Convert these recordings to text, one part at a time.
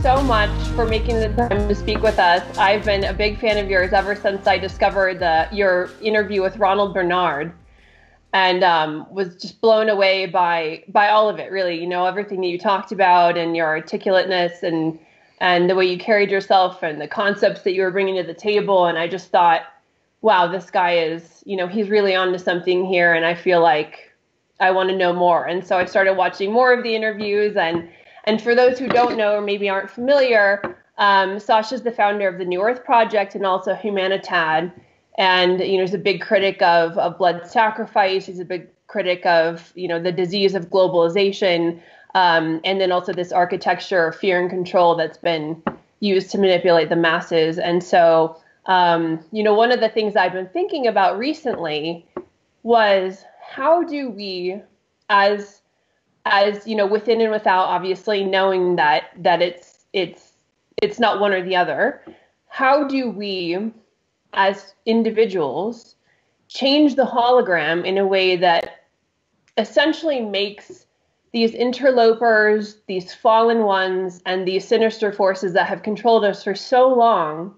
so much for making the time to speak with us. I've been a big fan of yours ever since I discovered your interview with Ronald Bernard, and was just blown away by all of it, really. You know, everything that you talked about and your articulateness and the way you carried yourself and the concepts that you were bringing to the table. And I just thought, wow, this guy is, you know, he's really onto something here, and I feel like I want to know more. And so I started watching more of the interviews. And for those who don't know or maybe aren't familiar, Sacha's the founder of the New Earth Project and also Humanitad. And, you know, he's a big critic of blood sacrifice. He's a big critic of, you know, the disease of globalization. And then also this architecture of fear and control that's been used to manipulate the masses. And so, you know, one of the things I've been thinking about recently was, how do we, as you know, within and without, obviously knowing that it's not one or the other, how do we, as individuals, change the hologram in a way that essentially makes these interlopers, these fallen ones, and these sinister forces that have controlled us for so long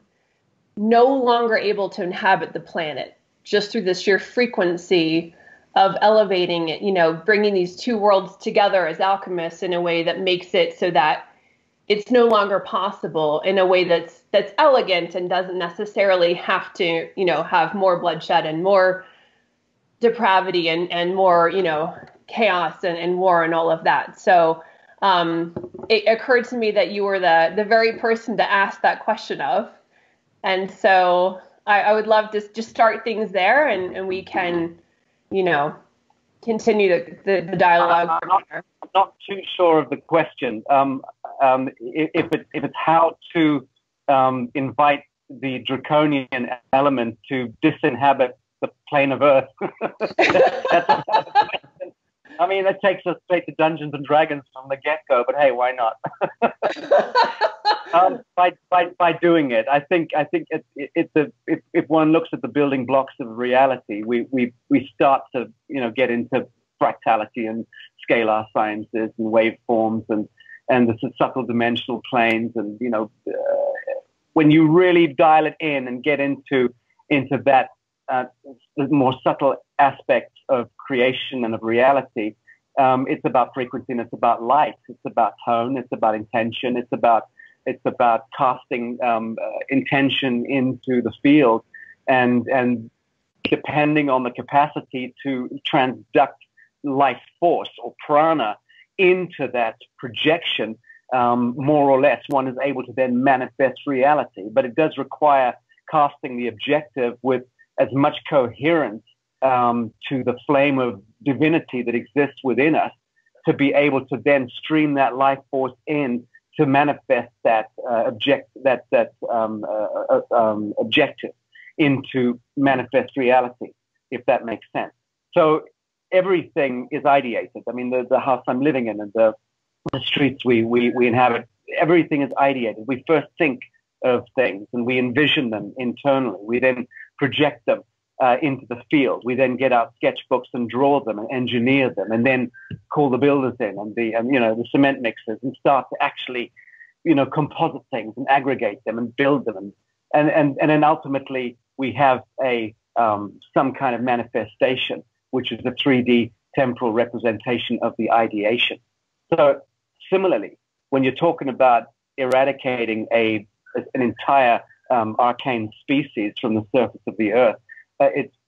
no longer able to inhabit the planet, just through the sheer frequency of elevating it, you know, bringing these two worlds together as alchemists in a way that makes it so that it's no longer possible, in a way that's elegant and doesn't necessarily have to, you know, have more bloodshed and more depravity and more, you know, chaos and war and all of that. So it occurred to me that you were the very person to ask that question of. And so I would love to just start things there, and we can, you know, continue the dialogue. I'm not too sure of the question. If it's how to invite the draconian element to disinhabit the plane of Earth, that's a question. I mean, that takes us straight to Dungeons and Dragons from the get-go. But hey, why not? By doing it, I think if one looks at the building blocks of reality, we start to, you know, get into fractality and scalar sciences and waveforms and the subtle dimensional planes, and, you know, when you really dial it in and get into that the more subtle aspects of creation and of reality, it's about frequency and it's about light, it's about tone, it's about intention, it's about casting intention into the field, and depending on the capacity to transduct life force or prana into that projection, more or less, one is able to then manifest reality. But it does require casting the objective with as much coherence to the flame of divinity that exists within us, to be able to then stream that life force in to manifest that objective into manifest reality, if that makes sense. So everything is ideated. I mean, the house I'm living in and the streets we inhabit, everything is ideated. We first think of things and we envision them internally. We then project them into the field. We then get out sketchbooks and draw them and engineer them, and then call the builders in and you know, the cement mixers, and start to actually, you know, composite things and aggregate them and build them, and then ultimately we have a some kind of manifestation, which is the 3D temporal representation of the ideation. So similarly, when you're talking about eradicating an entire arcane species from the surface of the Earth,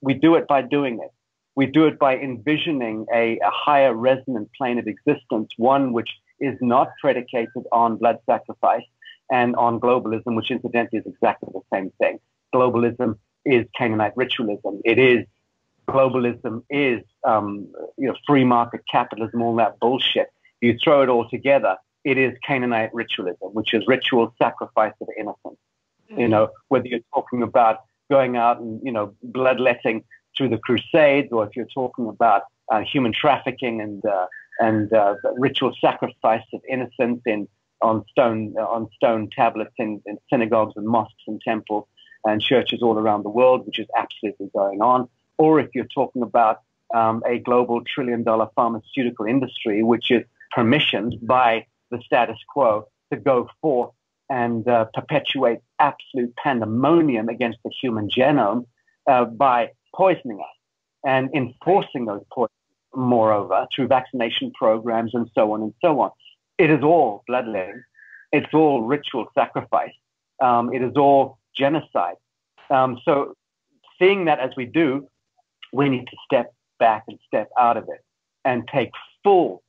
we do it by doing it. We do it by envisioning a higher resonant plane of existence, one which is not predicated on blood sacrifice and on globalism, which incidentally is exactly the same thing. Globalism is Canaanite ritualism. Globalism is you know, free market capitalism, all that bullshit. You throw it all together, it is Canaanite ritualism, which is ritual sacrifice of innocence. You know, whether you're talking about going out and, you know, bloodletting through the Crusades, or if you're talking about human trafficking and ritual sacrifice of innocence on stone tablets in synagogues and mosques and temples and churches all around the world, which is absolutely going on. Or if you're talking about a global $1 trillion pharmaceutical industry, which is permissioned by the status quo to go forth and perpetuate absolute pandemonium against the human genome by poisoning us and enforcing those poisons, moreover, through vaccination programs and so on and so on. It is all bloodletting. It's all ritual sacrifice. It is all genocide. So seeing that as we do, we need to step back and step out of it and take full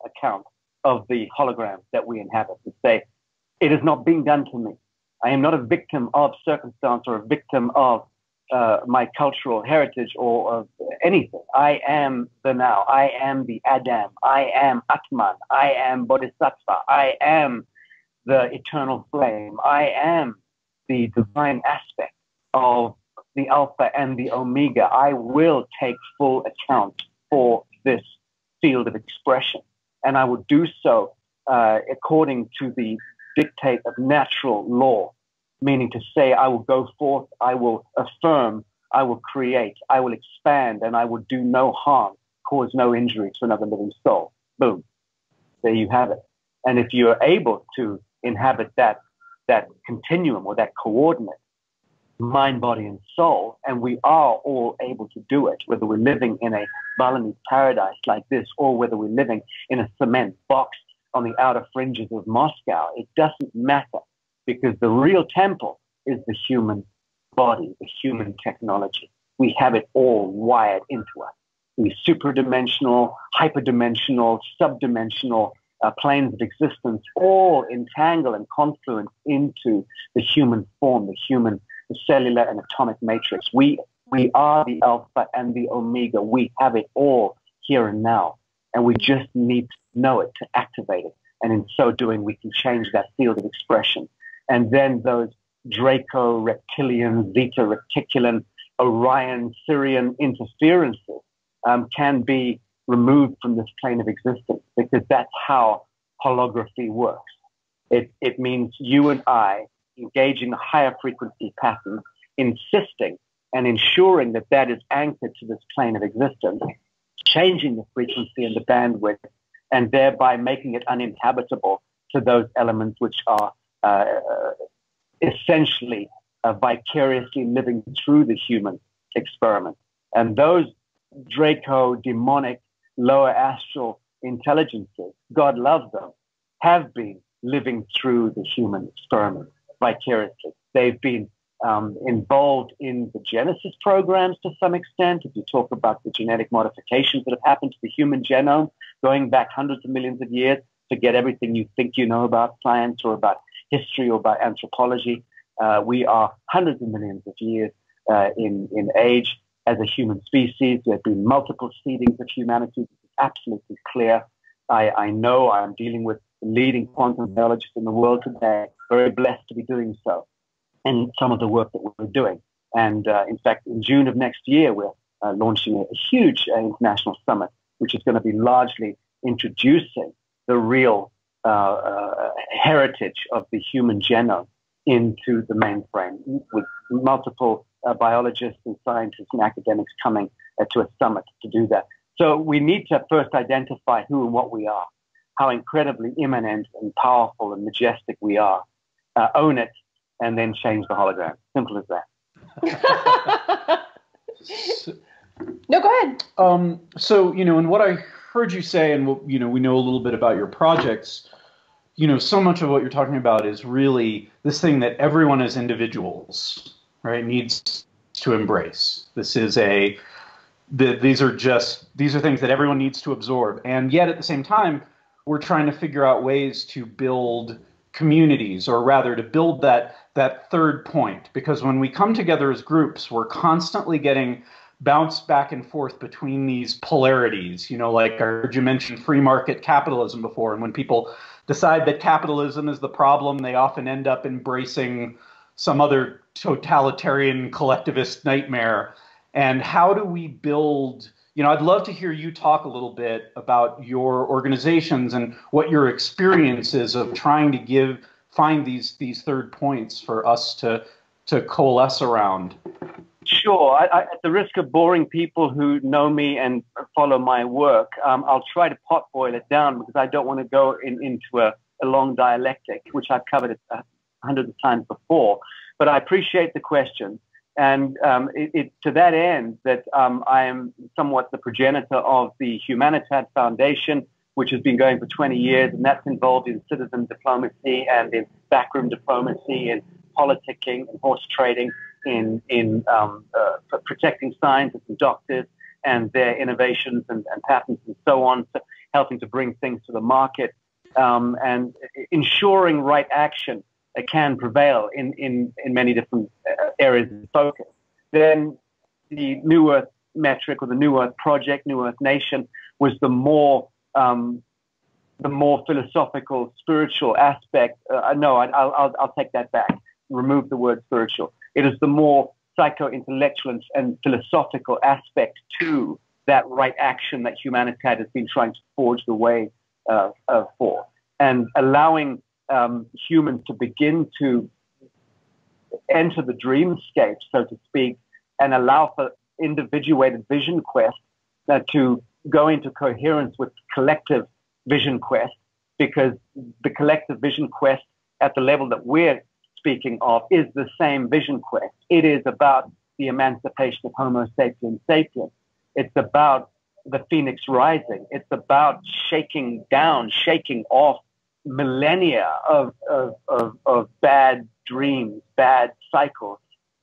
account of the hologram that we inhabit and say, it is not being done to me. I am not a victim of circumstance or a victim of my cultural heritage or of anything. I am the now. I am the Adam. I am Atman. I am Bodhisattva. I am the eternal flame. I am the divine aspect of the Alpha and the Omega. I will take full account for this field of expression. And I will do so according to the dictate of natural law, meaning to say, I will go forth, I will affirm, I will create, I will expand, and I will do no harm, cause no injury to another living soul. Boom. There you have it. And if you are able to inhabit that continuum or that coordinate, mind, body, and soul, and we are all able to do it, whether we're living in a Balinese paradise like this or whether we're living in a cement box on the outer fringes of Moscow, it doesn't matter, because the real temple is the human body, the human technology. We have it all wired into us. The supradimensional, hyperdimensional, subdimensional planes of existence all entangle and confluence into the human form, the cellular and atomic matrix. We are the Alpha and the Omega. We have it all here and now. And we just need to know it, to activate it. And in so doing, we can change that field of expression. And then those Draco, reptilian, Zeta, reticulan, Orion, Sirian interferences can be removed from this plane of existence, because that's how holography works. It means you and I engaging a higher frequency pattern, insisting and ensuring that that is anchored to this plane of existence, changing the frequency and the bandwidth, and thereby making it uninhabitable to those elements which are essentially vicariously living through the human experiment. And those Draco, demonic, lower astral intelligences, God loves them, have been living through the human experiment vicariously. They've been involved in the Genesis programs to some extent. If you talk about the genetic modifications that have happened to the human genome, going back hundreds of millions of years, forget everything you think you know about science or about history or about anthropology. We are hundreds of millions of years in age as a human species. There have been multiple seedings of humanity. It's absolutely clear. I know I'm dealing with the leading quantum biologists in the world today. Very blessed to be doing so, and some of the work that we're doing. And in fact, in June of next year, we're launching a huge international summit, which is going to be largely introducing the real heritage of the human genome into the mainframe, with multiple biologists and scientists and academics coming to a summit to do that. So we need to first identify who and what we are, how incredibly immanent and powerful and majestic we are, own it, and then change the hologram. Simple as that. No, go ahead. So, and what I heard you say, and we know a little bit about your projects, so much of what you're talking about is really this thing that everyone as individuals, right, needs to embrace. This is these are things that everyone needs to absorb. And yet at the same time, we're trying to figure out ways to build communities, or rather to build that third point. Because when we come together as groups, we're constantly getting bounced back and forth between these polarities. Like I heard you mention free market capitalism before, and when people decide that capitalism is the problem, they often end up embracing some other totalitarian collectivist nightmare. And how do we build, I'd love to hear you talk a little bit about your organizations and what your experience is of trying to find these third points for us to coalesce around. Sure. At the risk of boring people who know me and follow my work, I'll try to potboil it down, because I don't want to go into a long dialectic, which I've covered hundreds of times before. But I appreciate the question. And to that end, that I am somewhat the progenitor of the Humanitad Foundation, which has been going for 20 years, and that's involved in citizen diplomacy and in backroom diplomacy and politicking and horse trading, in protecting scientists and doctors and their innovations and patents and so on, so helping to bring things to the market, and ensuring right action can prevail in many different areas of focus. Then the New Earth metric, or the New Earth project, New Earth Nation, was the more philosophical, spiritual aspect. No, I'll take that back. Remove the word spiritual. It is the more psycho-intellectual and philosophical aspect to that right action that Humanitad has been trying to forge the way for, and allowing humans to begin to enter the dreamscape, so to speak, and allow for individuated vision quest to go into coherence with collective vision quest, because the collective vision quest at the level that we're speaking of is the same vision quest. It is about the emancipation of Homo sapiens sapiens. It's about the phoenix rising. It's about shaking off millennia of bad dreams, bad cycles,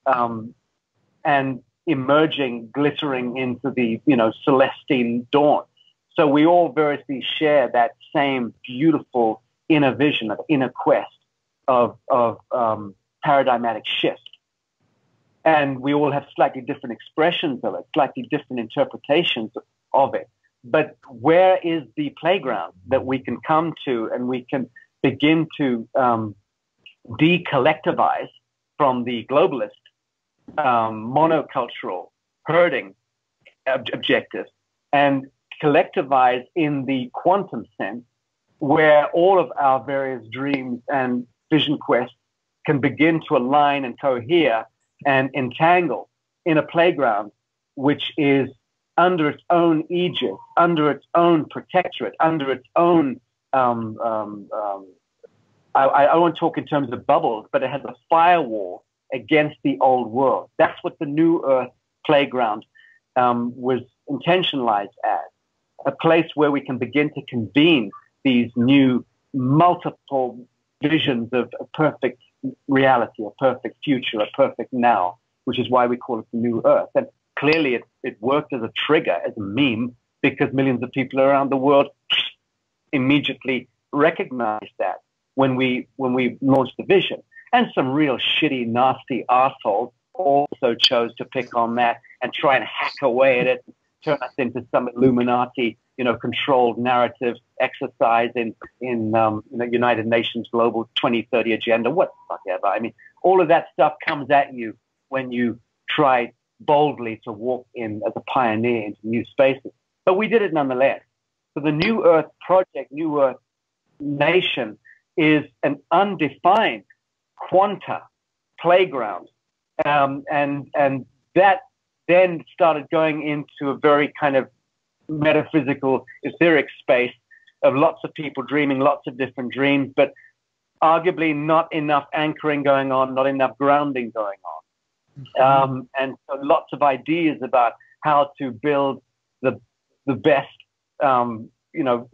and emerging, glittering into the celestine dawn. So we all variously share that same beautiful inner vision, of inner quest of paradigmatic shift. And we all have slightly different expressions of it, slightly different interpretations of it. But where is the playground that we can come to, and we can begin to decollectivize from the globalist, monocultural, herding objective, and collectivize in the quantum sense, where all of our various dreams and vision quests can begin to align and cohere and entangle in a playground which is under its own aegis, under its own protectorate, under its own, I won't talk in terms of bubbles, but it has a firewall against the old world. That's what the New Earth playground was intentionalized as, a place where we can begin to convene these new multiple visions of a perfect reality, a perfect future, a perfect now, which is why we call it the New Earth. And clearly it worked as a trigger, as a meme, because millions of people around the world immediately recognized that when we launched the vision. And some real shitty, nasty assholes also chose to pick on that and try and hack away at it, turn us into some Illuminati, controlled narrative exercise in United Nations Global 2030 agenda, whatever. I mean, all of that stuff comes at you when you try boldly to walk in as a pioneer into new spaces. But we did it nonetheless. So the New Earth project, New Earth Nation, is an undefined quanta playground. And that then started going into a very kind of metaphysical, etheric space of lots of people dreaming lots of different dreams, but arguably not enough anchoring going on, not enough grounding going on. And so lots of ideas about how to build the best,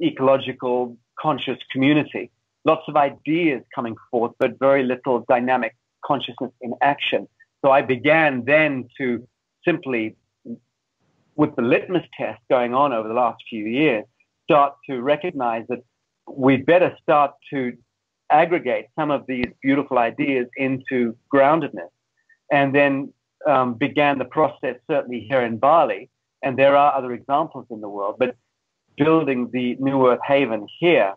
ecological conscious community. Lots of ideas coming forth, but very little dynamic consciousness in action. So I began then to simply, with the litmus test going on over the last few years, start to recognize that we'd better start to aggregate some of these beautiful ideas into groundedness. And then began the process, certainly here in Bali, and there are other examples in the world, but building the New Earth Haven here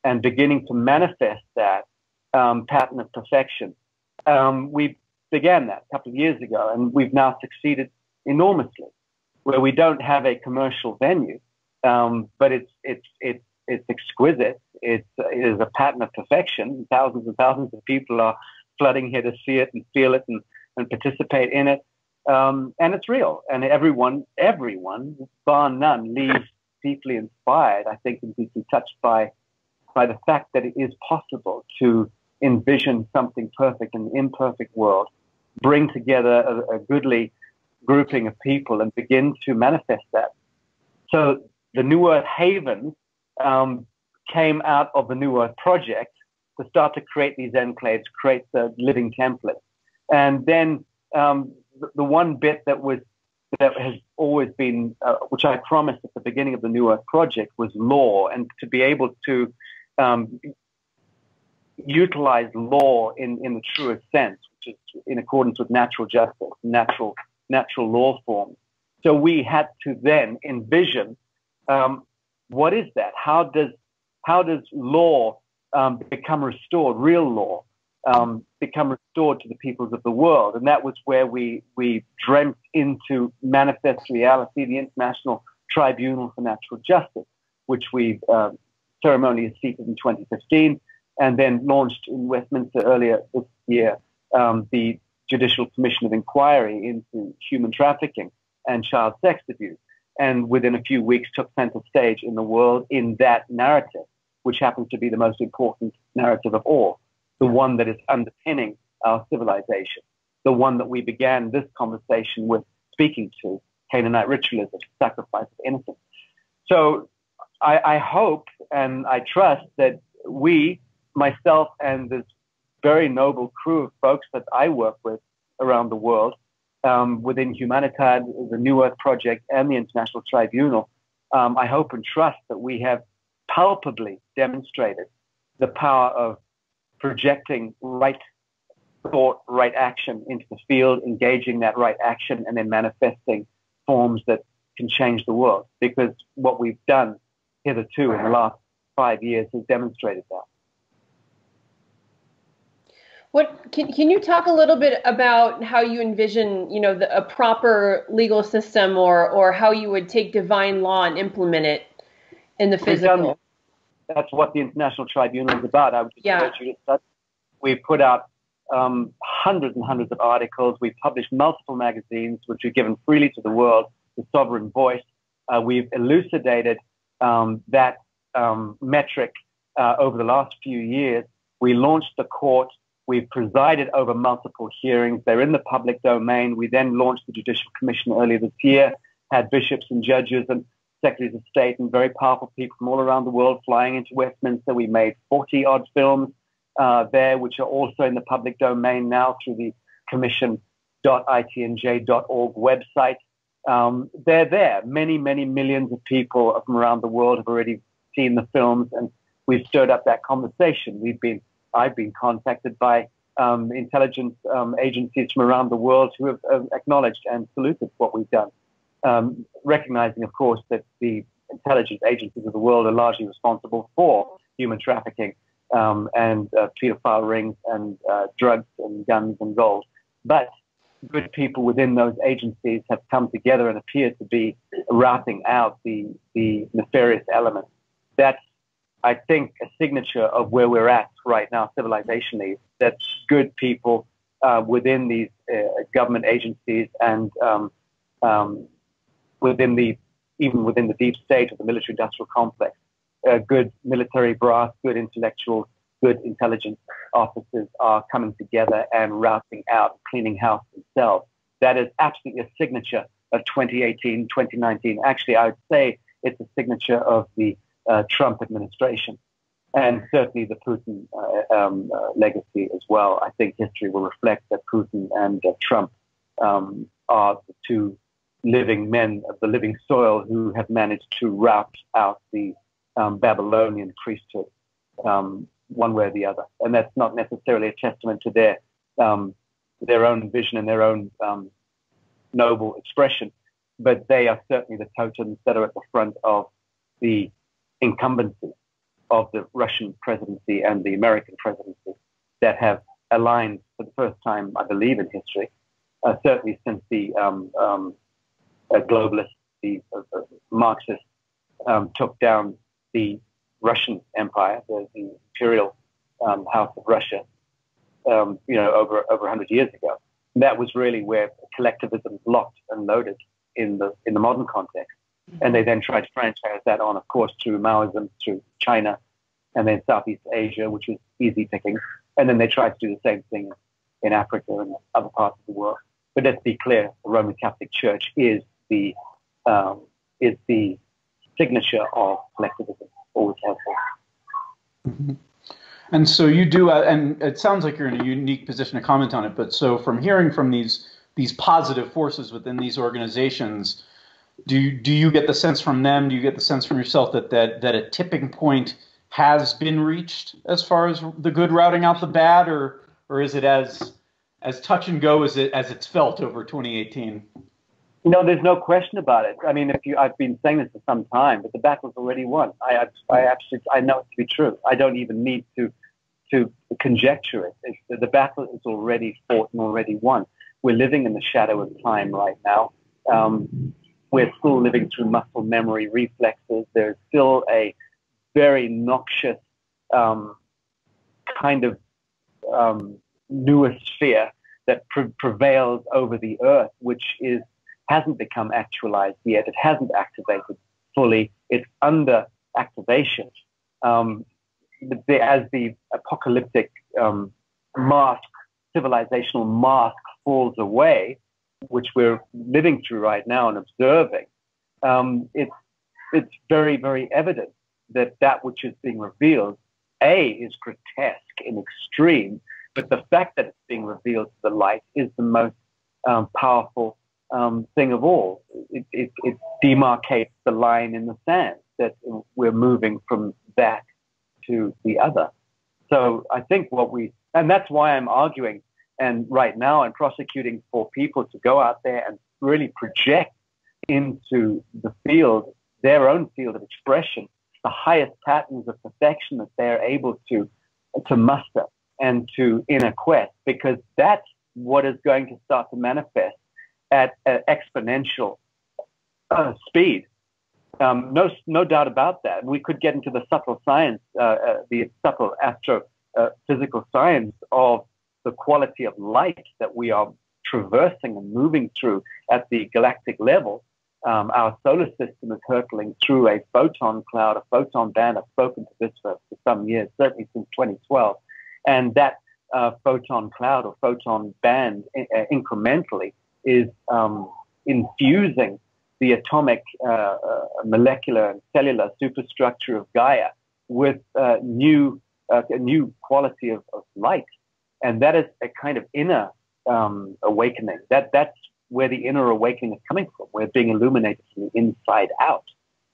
and beginning to manifest that pattern of perfection. We began that a couple of years ago, and we've now succeeded enormously, where we don't have a commercial venue, but it's exquisite. It is a pattern of perfection. Thousands and thousands of people are flooding here to see it and feel it and participate in it. And it's real. And everyone, bar none, leaves deeply inspired, I think, and deeply touched by by the fact that it is possible to envision something perfect in an imperfect world, bring together a goodly grouping of people and begin to manifest that. So the New Earth Havens came out of the New Earth Project to start to create these enclaves, create the living template. And then the one bit that has always been, which I promised at the beginning of the New Earth Project, was law, and to be able to utilize law in the truest sense, which is in accordance with natural justice, natural law forms. So we had to then envision what is that? How does law become restored, real law, become restored to the peoples of the world? And that was where we dreamt into manifest reality, the International Tribunal for Natural Justice, which we ceremonially seated in 2015, and then launched in Westminster earlier this year, the Judicial Commission of Inquiry into human trafficking and child sex abuse. And within a few weeks took center stage in the world in that narrative, which happens to be the most important narrative of all, the one that is underpinning our civilization, the one that we began this conversation with speaking to, Canaanite ritualism, sacrifice of innocence. So I hope and I trust that we, myself and this very noble crew of folks that I work with around the world, within Humanitad, the New Earth Project, and the International Tribunal, I hope and trust that we have palpably demonstrated the power of projecting right thought, right action into the field, engaging that right action, and then manifesting forms that can change the world. Because what we've done hitherto in the last 5 years has demonstrated that. What can you talk a little bit about how you envision, a proper legal system, or how you would take divine law and implement it in the physical? That's what the International Tribunal is about. I would just urge you to study. We've put out hundreds and hundreds of articles. We've published multiple magazines, which we've given freely to the world, the sovereign voice. We've elucidated that metric over the last few years. We launched the court. We've presided over multiple hearings. They're in the public domain. We then launched the Judicial Commission earlier this year, had bishops and judges and secretaries of state and very powerful people from all around the world flying into Westminster. We made 40-odd films there, which are also in the public domain now through the commission.itnj.org website. They're there. Many, many millions of people from around the world have already seen the films, and we've stirred up that conversation. I've been contacted by intelligence agencies from around the world who have acknowledged and saluted what we've done, recognizing, of course, that the intelligence agencies of the world are largely responsible for human trafficking and pedophile rings and drugs and guns and gold. But good people within those agencies have come together and appear to be routing out the nefarious elements. That's, I think, a signature of where we're at right now civilizationally, that good people within these government agencies and within the deep state of the military-industrial complex, good military brass, good intellectuals, good intelligence officers are coming together and routing out, cleaning house themselves. That is absolutely a signature of 2018, 2019. Actually, I would say it's a signature of the Trump administration, and certainly the Putin legacy as well. I think history will reflect that Putin and Trump are the two living men of the living soil who have managed to rout out the Babylonian priesthood one way or the other. And that's not necessarily a testament to their own vision and their own noble expression, but they are certainly the totems that are at the front of the incumbency of the Russian presidency and the American presidency that have aligned for the first time, I believe, in history, certainly since the globalists, the Marxists took down the Russian Empire, the imperial house of Russia, over 100 years ago. And that was really where collectivism locked and loaded in the modern context. And they then tried to franchise that on, of course, through Maoism, through China, and then Southeast Asia, which was easy pickings. And then they tried to do the same thing in Africa and other parts of the world. But let's be clear, the Roman Catholic Church is the signature of collectivism, always has been. Mm-hmm. And so you do, and it sounds like you're in a unique position to comment on it, but so from hearing from these positive forces within these organizations, do you get the sense from them, do you get the sense from yourself that a tipping point has been reached as far as the good routing out the bad, or is it as touch and go as it's felt over 2018? No, there's no question about it. I mean, I've been saying this for some time, but the battle's already won. I know it to be true. I don't even need to conjecture it. The battle is already fought and already won. We're living in the shadow of time right now. We're still living through muscle memory reflexes. There's still a very noxious kind of noosphere that prevails over the earth, which hasn't become actualized yet. It hasn't activated fully. It's under activation. As the apocalyptic civilizational mask falls away, which we're living through right now and observing, it's very, very evident that which is being revealed, is grotesque in extreme, but the fact that it's being revealed to the light is the most powerful thing of all. It demarcates the line in the sand that we're moving from that to the other. So I think and that's why I'm arguing, and right now I'm prosecuting for people to go out there and really project into the field, their own field of expression, the highest patterns of perfection that they're able to muster and to inner quest, because that's what is going to start to manifest at exponential speed. No doubt about that. We could get into the subtle science, the subtle astrophysical science of the quality of light that we are traversing and moving through at the galactic level. Our solar system is hurtling through a photon cloud, a photon band. I've spoken to this for some years, certainly since 2012. And that photon cloud or photon band incrementally is infusing the atomic, molecular, and cellular superstructure of Gaia with a new quality of light. And that is a kind of inner awakening. That's where the inner awakening is coming from. We're being illuminated from the inside out.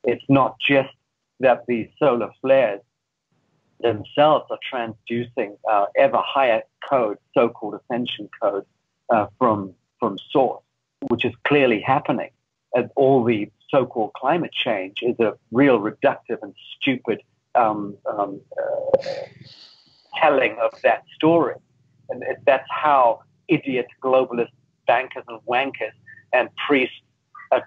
It's not just that the solar flares themselves are transducing ever higher code, so-called ascension code, from source, which is clearly happening. And all the so-called climate change is a real reductive and stupid telling of that story. And that's how idiot globalist bankers and wankers and priests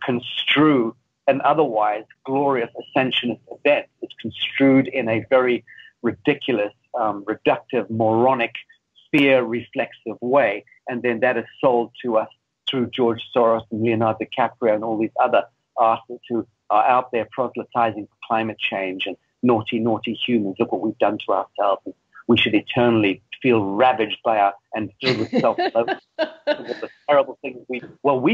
construe an otherwise glorious ascensionist event. It's construed in a very ridiculous, reductive, moronic, fear-reflexive way, and then that is sold to us through George Soros and Leonardo DiCaprio and all these other artists who are out there proselytizing for climate change and naughty, naughty humans. Look what we've done to ourselves. And we should eternally feel ravaged by and filled with self-loathing. The terrible things we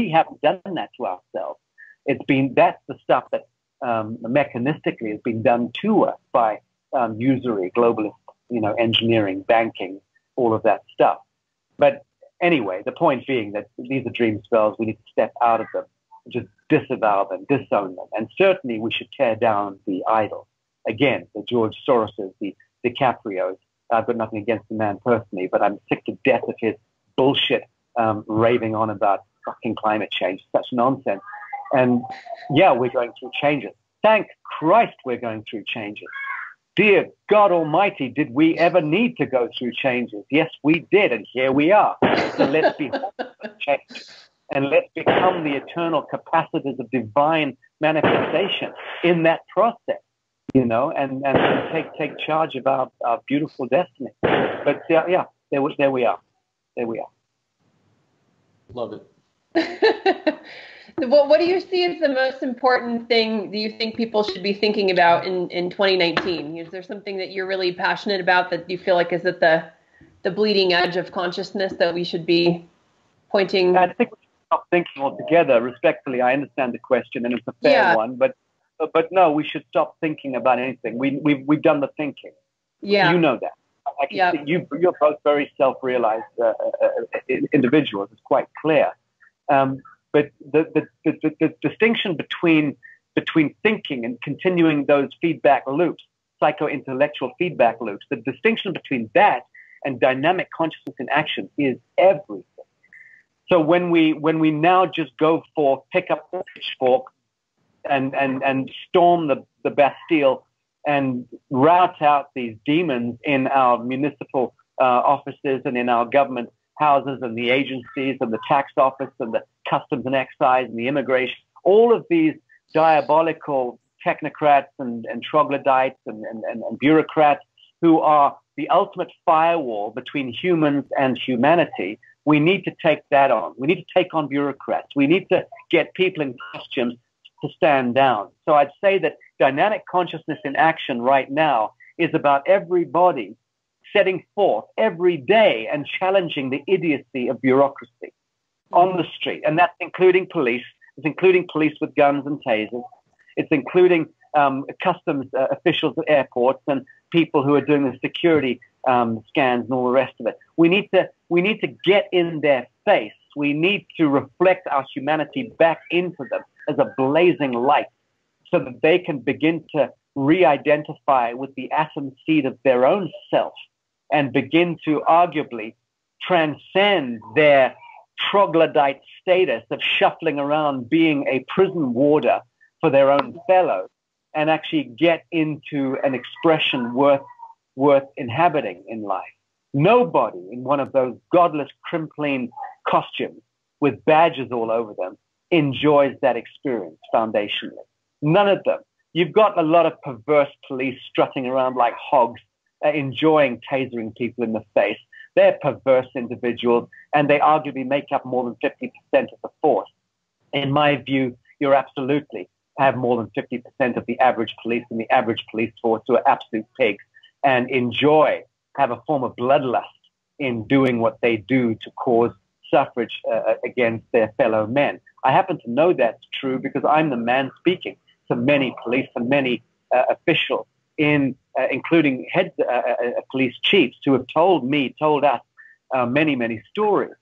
haven't done that to ourselves. That's the stuff that mechanistically has been done to us by usury, globalist, engineering, banking, all of that stuff. But anyway, the point being that these are dream spells. We need to step out of them, just disavow them, disown them. And certainly we should tear down the idols. Again, the George Soroses, the DiCaprios. I've got nothing against the man personally, but I'm sick to death of his bullshit raving on about fucking climate change. Such nonsense. And yeah, we're going through changes. Thank Christ we're going through changes. Dear God Almighty, did we ever need to go through changes? Yes, we did, and here we are. So let's be change, and let's become the eternal capacitors of divine manifestation in that process, and take charge of our beautiful destiny. But yeah, there we are. There we are. Love it. What do you see as the most important thing do you think people should be thinking about in 2019? Is there something that you're really passionate about that you feel like is at the bleeding edge of consciousness that we should be pointing? I think we should stop thinking altogether. Respectfully, I understand the question, and it's a fair one, but no, we should stop thinking about anything. We've done the thinking. Yeah. You know that. I can see you're both very self-realized individuals. It's quite clear. But the distinction between thinking and continuing those feedback loops, psycho-intellectual feedback loops, the distinction between that and dynamic consciousness in action is everything. So when we now just go for pick up the pitchfork and storm the Bastille and rout out these demons in our municipal offices and in our government houses and the agencies and the tax office and the customs and excise and the immigration, all of these diabolical technocrats and troglodytes and bureaucrats who are the ultimate firewall between humans and humanity, we need to take that on. We need to take on bureaucrats. We need to get people in costumes to stand down. So I'd say that dynamic consciousness in action right now is about everybody setting forth every day and challenging the idiocy of bureaucracy on the street. And that's including police. It's including police with guns and tasers. It's including customs officials at airports and people who are doing the security scans and all the rest of it. We need to get in their face. We need to reflect our humanity back into them as a blazing light so that they can begin to re-identify with the atom seed of their own self and begin to arguably transcend their troglodyte status of shuffling around being a prison warder for their own fellows and actually get into an expression worth inhabiting in life. Nobody in one of those godless crimpline costumes with badges all over them enjoys that experience foundationally. None of them. You've got a lot of perverse police strutting around like hogs, enjoying tasering people in the face. They're perverse individuals, and they arguably make up more than 50% of the force. In my view, you're absolutely have more than 50% of the average police in the average police force who are absolute pigs and have a form of bloodlust in doing what they do to cause suffrage against their fellow men. I happen to know that's true because I'm the man speaking to many police and many officials, including head police chiefs who have told us many stories,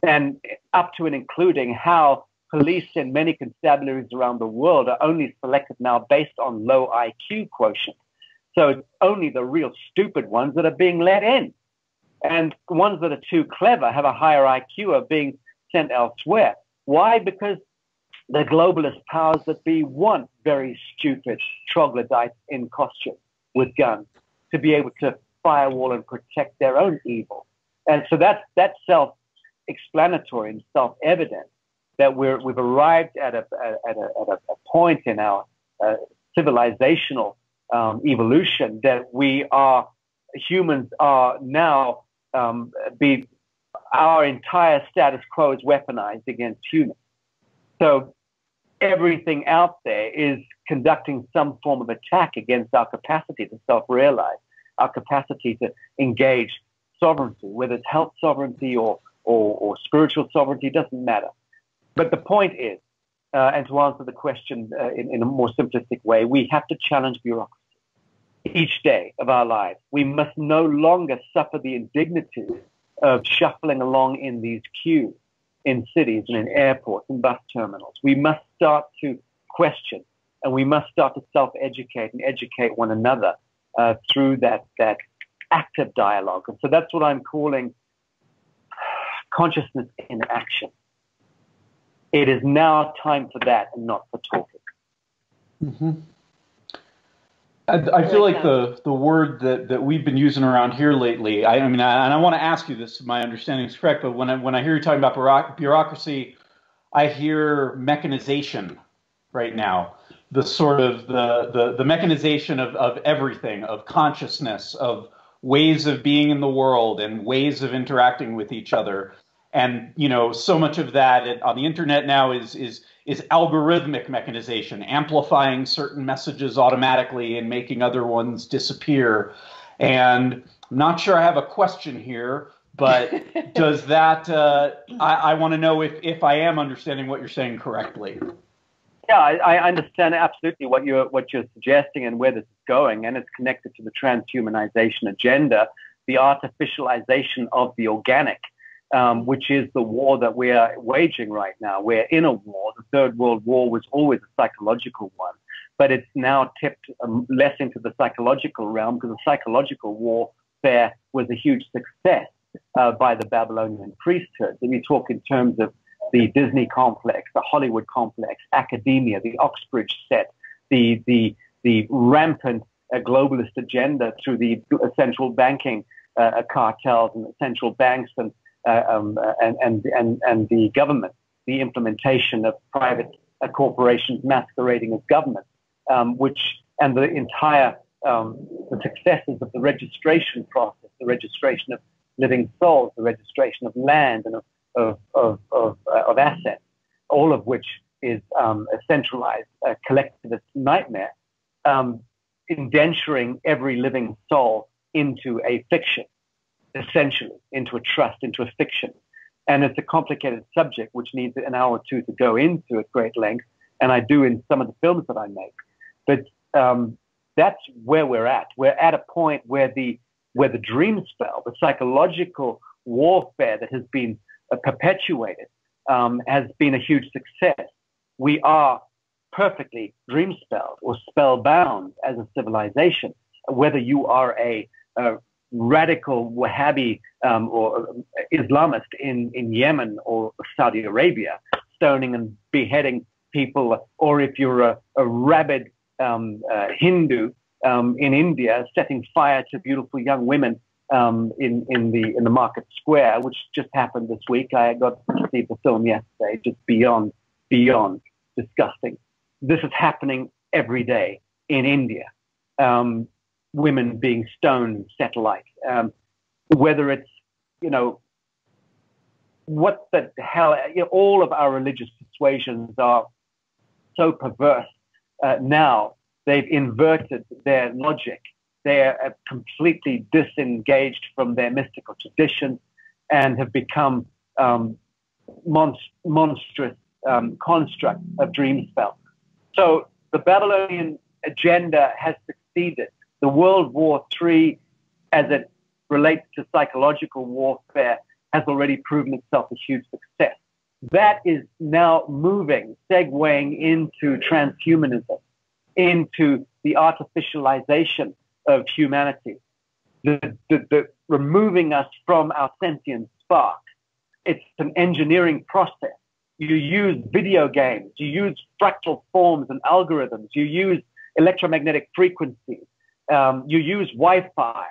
and up to and including how police in many constabularies around the world are only selected now based on low IQ quotient. So it's only the real stupid ones that are being let in. And the ones that are too clever, have a higher IQ, are being sent elsewhere. Why? Because the globalist powers that be want very stupid troglodytes in costume with guns to be able to firewall and protect their own evil. And so that's self-explanatory and self-evident that we've arrived at a point in our civilizational evolution that humans are now our entire status quo is weaponized against humans. So everything out there is conducting some form of attack against our capacity to self-realize, our capacity to engage sovereignty, whether it's health sovereignty or spiritual sovereignty, doesn't matter. But the point is, and to answer the question in a more simplistic way, we have to challenge bureaucracy each day of our lives. We must no longer suffer the indignities of shuffling along in these queues in cities and in airports and bus terminals. We must start to question, and we must start to self-educate and educate one another through that active dialogue. And so that's what I'm calling consciousness in action. It is now time for that and not for talking. Mm-hmm. I feel like the word that we've been using around here lately, I mean, and I want to ask you this, if my understanding is correct, but when I hear you talking about bureaucracy, I hear mechanization right now. The sort of the mechanization of everything, of consciousness, of ways of being in the world and ways of interacting with each other. And, so much of that on the internet now is is algorithmic mechanization, amplifying certain messages automatically and making other ones disappear. And I'm not sure I have a question here, but does that, I want to know if I am understanding what you're saying correctly. Yeah, I understand absolutely what you're suggesting and where this is going, and it's connected to the transhumanization agenda, the artificialization of the organic, which is the war that we are waging right now. We're in a war. The Third World War was always a psychological one, but it's now tipped less into the psychological realm because the psychological warfare was a huge success by the Babylonian priesthood. And you talk in terms of the Disney complex, the Hollywood complex, academia, the Oxbridge set, the rampant globalist agenda through the central banking cartels and the central banks and the government, the implementation of private corporations masquerading as government, and the entire the successes of the registration process, the registration of living souls, the registration of land and of assets, all of which is a centralized collectivist nightmare, indenturing every living soul into a fiction, essentially, into a trust, into a fiction. And it's a complicated subject which needs an hour or two to go into at great length, and I do in some of the films that I make. But that's where we're at. We're at a point where the dream spell, the psychological warfare that has been perpetuated, has been a huge success. We are perfectly dream spelled or spellbound as a civilization, whether you are a radical Wahhabi or Islamist in Yemen or Saudi Arabia, stoning and beheading people, or if you're a rabid Hindu in India, setting fire to beautiful young women in the market square, which just happened this week. I got to see the film yesterday. Just beyond disgusting. This is happening every day in India. Women being stoned, set alight. Whether it's, what the hell, all of our religious persuasions are so perverse now. They've inverted their logic. They're completely disengaged from their mystical tradition and have become monstrous construct of dream spell. So the Babylonian agenda has succeeded. The World War III, as it relates to psychological warfare, has already proven itself a huge success. That is now moving, segueing into transhumanism, into the artificialization of humanity, the removing us from our sentient spark. It's an engineering process. You use video games, you use fractal forms and algorithms, you use electromagnetic frequencies, you use Wi-Fi,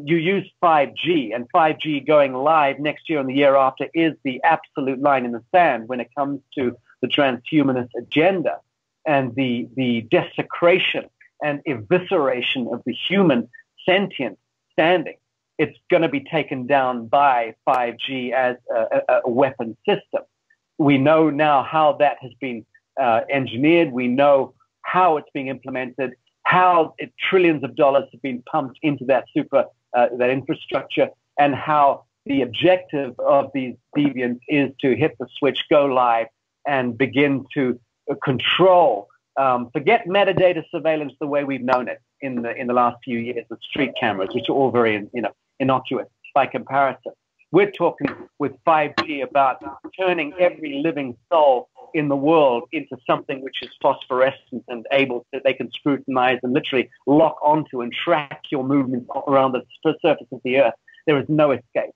you use 5G, and 5G going live next year and the year after is the absolute line in the sand when it comes to the transhumanist agenda and the desecration and evisceration of the human sentient standing. It's going to be taken down by 5G as a weapon system. We know now how that has been engineered. We know how it's being implemented, how trillions of dollars have been pumped into that that infrastructure, and how the objective of these deviants is to hit the switch, go live, and begin to control. Forget metadata surveillance the way we've known it in the last few years with street cameras, which are all very innocuous by comparison. We're talking with 5G about turning every living soul in the world into something which is phosphorescent and they can scrutinize and literally lock onto and track your movements around the surface of the earth. There is no escape.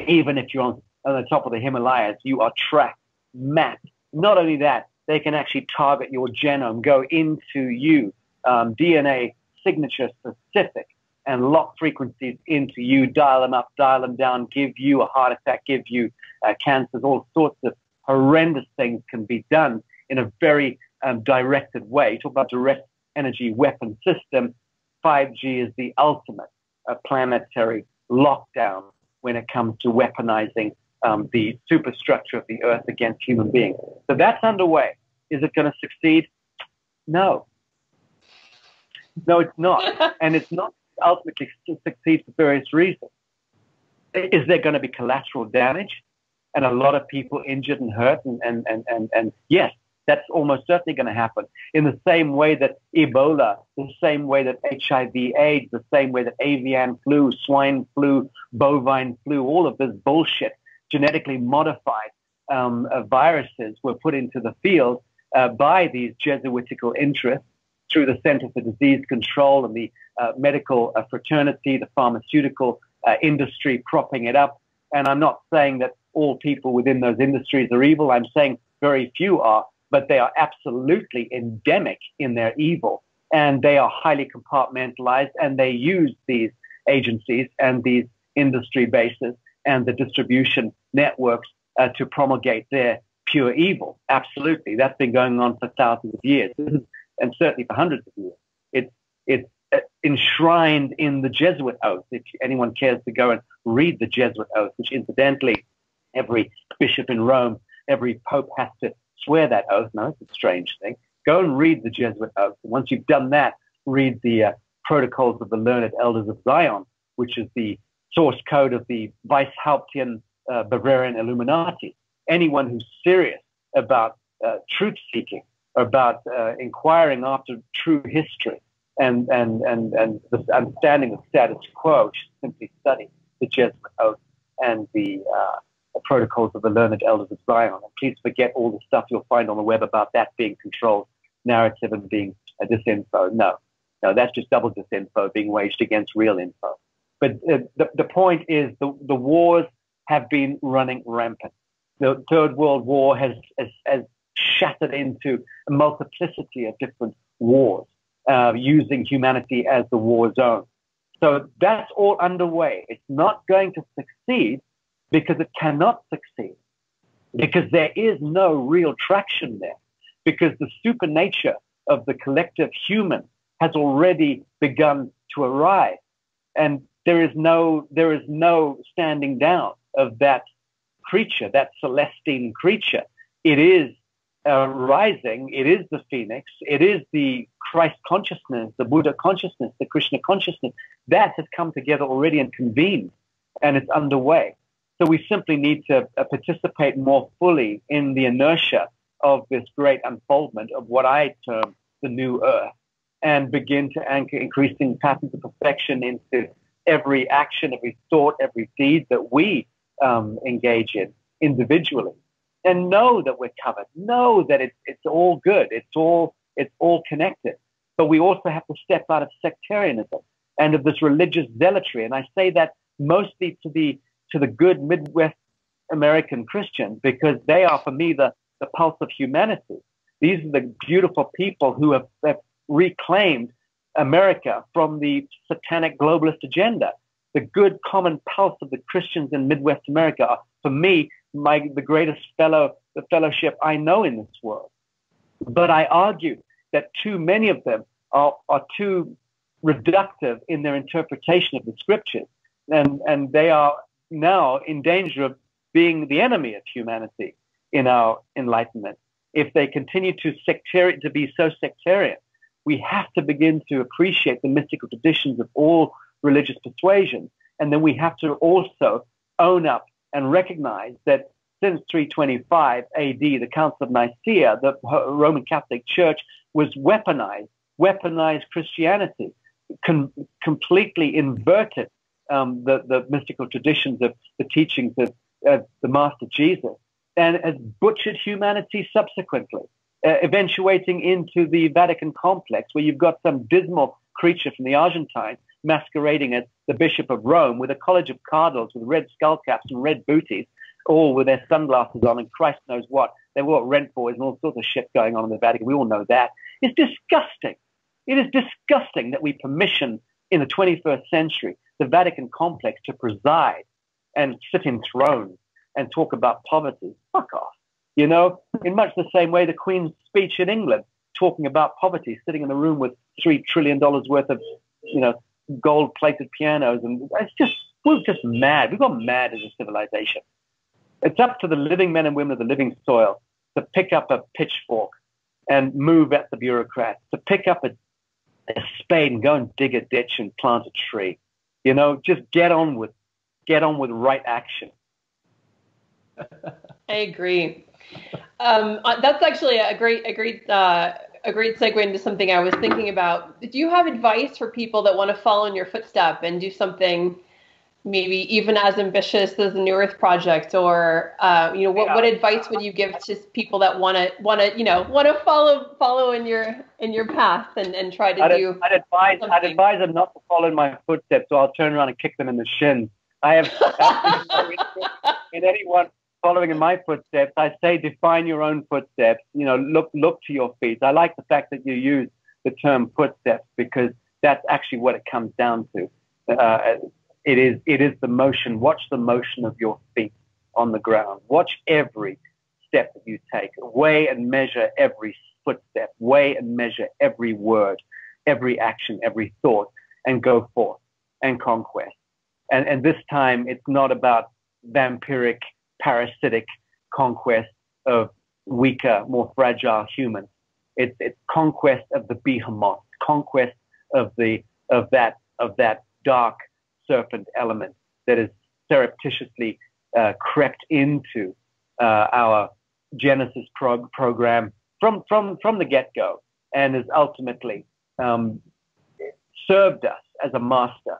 Even if you're on the top of the Himalayas, you are tracked, mapped. Not only that, they can actually target your genome, go into you, DNA signature specific, and lock frequencies into you, dial them up, dial them down, give you a heart attack, give you cancers, all sorts of horrendous things can be done in a very directed way. Talk about direct energy weapon system. 5G is the ultimate planetary lockdown when it comes to weaponizing the superstructure of the earth against human beings. So that's underway. Is it going to succeed? No. No, it's not. And it's not ultimately to succeed for various reasons. Is there going to be collateral damage and a lot of people injured and hurt? And yes, that's almost certainly going to happen. In the same way that Ebola, the same way that HIV/AIDS, the same way that avian flu, swine flu, bovine flu, all of this bullshit, genetically modified viruses were put into the field by these Jesuitical interests through the Center for Disease Control and the medical fraternity, the pharmaceutical industry propping it up. And I'm not saying that all people within those industries are evil. I'm saying very few are, but they are absolutely endemic in their evil. And they are highly compartmentalized, and they use these agencies and these industry bases and the distribution networks to promulgate their pure evil. Absolutely. That's been going on for thousands of years, and certainly for hundreds of years. It's enshrined in the Jesuit oath. If anyone cares to go and read the Jesuit oath, which incidentally, every bishop in Rome, every pope has to swear that oath. No, it's a strange thing. Go and read the Jesuit oath. And once you've done that, read the Protocols of the Learned Elders of Zion, which is the source code of the Weishauptian Bavarian Illuminati. Anyone who's serious about truth-seeking, about inquiring after true history, and the understanding of status quo should simply study the Jesuit oath and the Protocols of the Learned Elders of Zion. And please forget all the stuff you'll find on the web about that being controlled narrative and being a disinfo. No, that's just double disinfo being waged against real info. But the point is the wars have been running rampant. The Third World War has shattered into a multiplicity of different wars, using humanity as the war zone. So that's all underway. It's not going to succeed because it cannot succeed, because there is no real traction there, because the supernature of the collective human has already begun to arrive, and there is no standing down of that creature, that celestine creature. It is rising. It is the phoenix. It is the Christ consciousness, the Buddha consciousness, the Krishna consciousness. That has come together already and convened, and it's underway. So we simply need to participate more fully in the inertia of this great unfoldment of what I term the new earth, and begin to anchor increasing patterns of perfection into every action, every thought, every deed that we engage in individually, and know that we're covered, know that it's all good, it's all connected. But we also have to step out of sectarianism and of this religious zealotry. And I say that mostly to the good Midwest American Christians, because they are, for me, the pulse of humanity. These are the beautiful people who have reclaimed America from the satanic globalist agenda. The good common pulse of the Christians in Midwest America are, for me, the greatest fellowship I know in this world. But I argue that too many of them are too reductive in their interpretation of the scriptures, and they are now in danger of being the enemy of humanity in our enlightenment. If they continue to be so sectarian, we have to begin to appreciate the mystical traditions of all religious persuasions. And then we have to also own up and recognize that since 325 AD, the Council of Nicaea, the Roman Catholic Church was weaponized Christianity, completely inverted the mystical traditions of the teachings of the Master Jesus, and has butchered humanity subsequently, eventuating into the Vatican complex, where you've got some dismal creature from the Argentine masquerading as the Bishop of Rome with a college of cardinals with red skull caps and red booties, all with their sunglasses on, and Christ knows what. They've got rent boys and all sorts of shit going on in the Vatican. We all know that. It's disgusting. It is disgusting that we permission in the 21st century the Vatican complex to preside and sit in thrones and talk about poverty. Fuck off. You know, in much the same way the Queen's speech in England, talking about poverty, sitting in a room with $3 trillion worth of, gold-plated pianos. And we're just mad. We've gone mad as a civilization. It's up to the living men and women of the living soil to pick up a pitchfork and move at the bureaucrats, to pick up a spade and go and dig a ditch and plant a tree. You know, just get on with right action. I agree. That's actually a great segue into something I was thinking about. Do you have advice for people that want to follow in your footstep and do something maybe even as ambitious as the New Earth Project, or what advice would you give to people that want to follow in your path and try to do? I'd advise them not to follow in my footsteps, so I'll turn around and kick them in the shins. I have in anyone following in my footsteps. I say define your own footsteps. You know, look to your feet. I like the fact that you use the term footsteps because that's actually what it comes down to. It is the motion. Watch the motion of your feet on the ground. Watch every step that you take. Weigh and measure every footstep. Weigh and measure every word, every action, every thought, and go forth and conquest. And this time, it's not about vampiric, parasitic conquest of weaker, more fragile humans. It's conquest of the behemoth, conquest of that dark serpent element that is surreptitiously crept into our Genesis program from the get-go, and has ultimately served us as a master.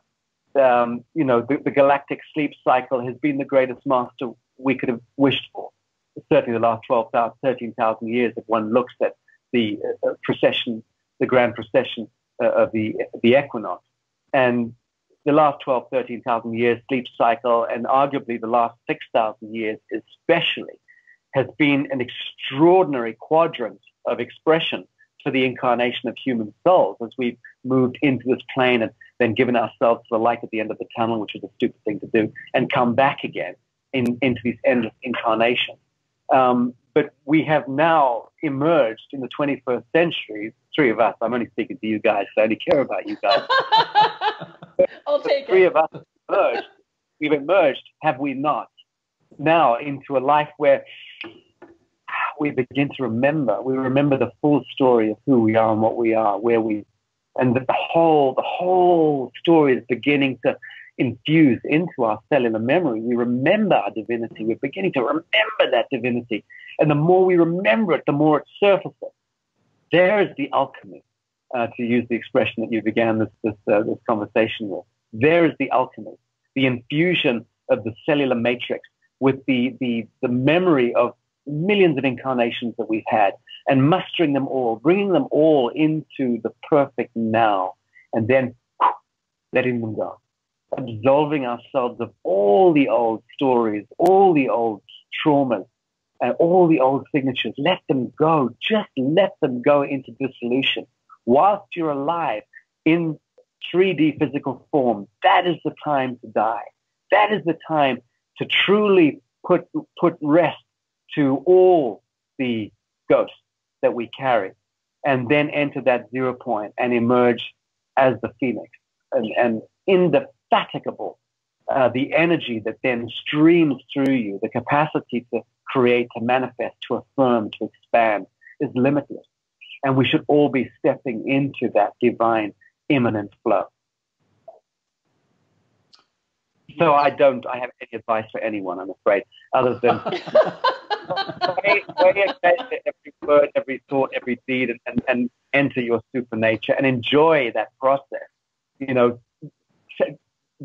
The galactic sleep cycle has been the greatest master we could have wished for. Certainly the last 12,000, 13,000 years, if one looks at the procession, the grand procession of the equinox. And the last 12, 13,000 years sleep cycle, and arguably the last 6,000 years especially, has been an extraordinary quadrant of expression for the incarnation of human souls as we've moved into this plane and then given ourselves the light at the end of the tunnel, which is a stupid thing to do, and come back again into these endless incarnations. But we have now emerged in the 21st century, three of us, I'm only speaking to you guys, so I only care about you guys. I'll take three it. of us we've emerged, have we not, now into a life where we begin to remember. We remember the full story of who we are and what we are, and the whole story is beginning to infuse into our cellular memory. We remember our divinity. We're beginning to remember that divinity. And the more we remember it, the more it surfaces. There is the alchemy, to use the expression that you began this conversation with. There is the alchemy, the infusion of the cellular matrix with the memory of millions of incarnations that we've had, and mustering them all, bringing them all into the perfect now, and then letting them go, absolving ourselves of all the old stories, all the old traumas, and all the old signatures. Let them go. Just let them go into dissolution. Whilst you're alive in 3D physical form, that is the time to die. That is the time to truly put rest to all the ghosts that we carry, and then enter that 0 point and emerge as the phoenix, and indefatigable, the energy that then streams through you, the capacity to create, to manifest, to affirm, to expand is limitless. And we should all be stepping into that divine immanent flow. So I have any advice for anyone, I'm afraid, other than weigh and measure every word, every thought, every deed, and enter your supernature and enjoy that process. You know,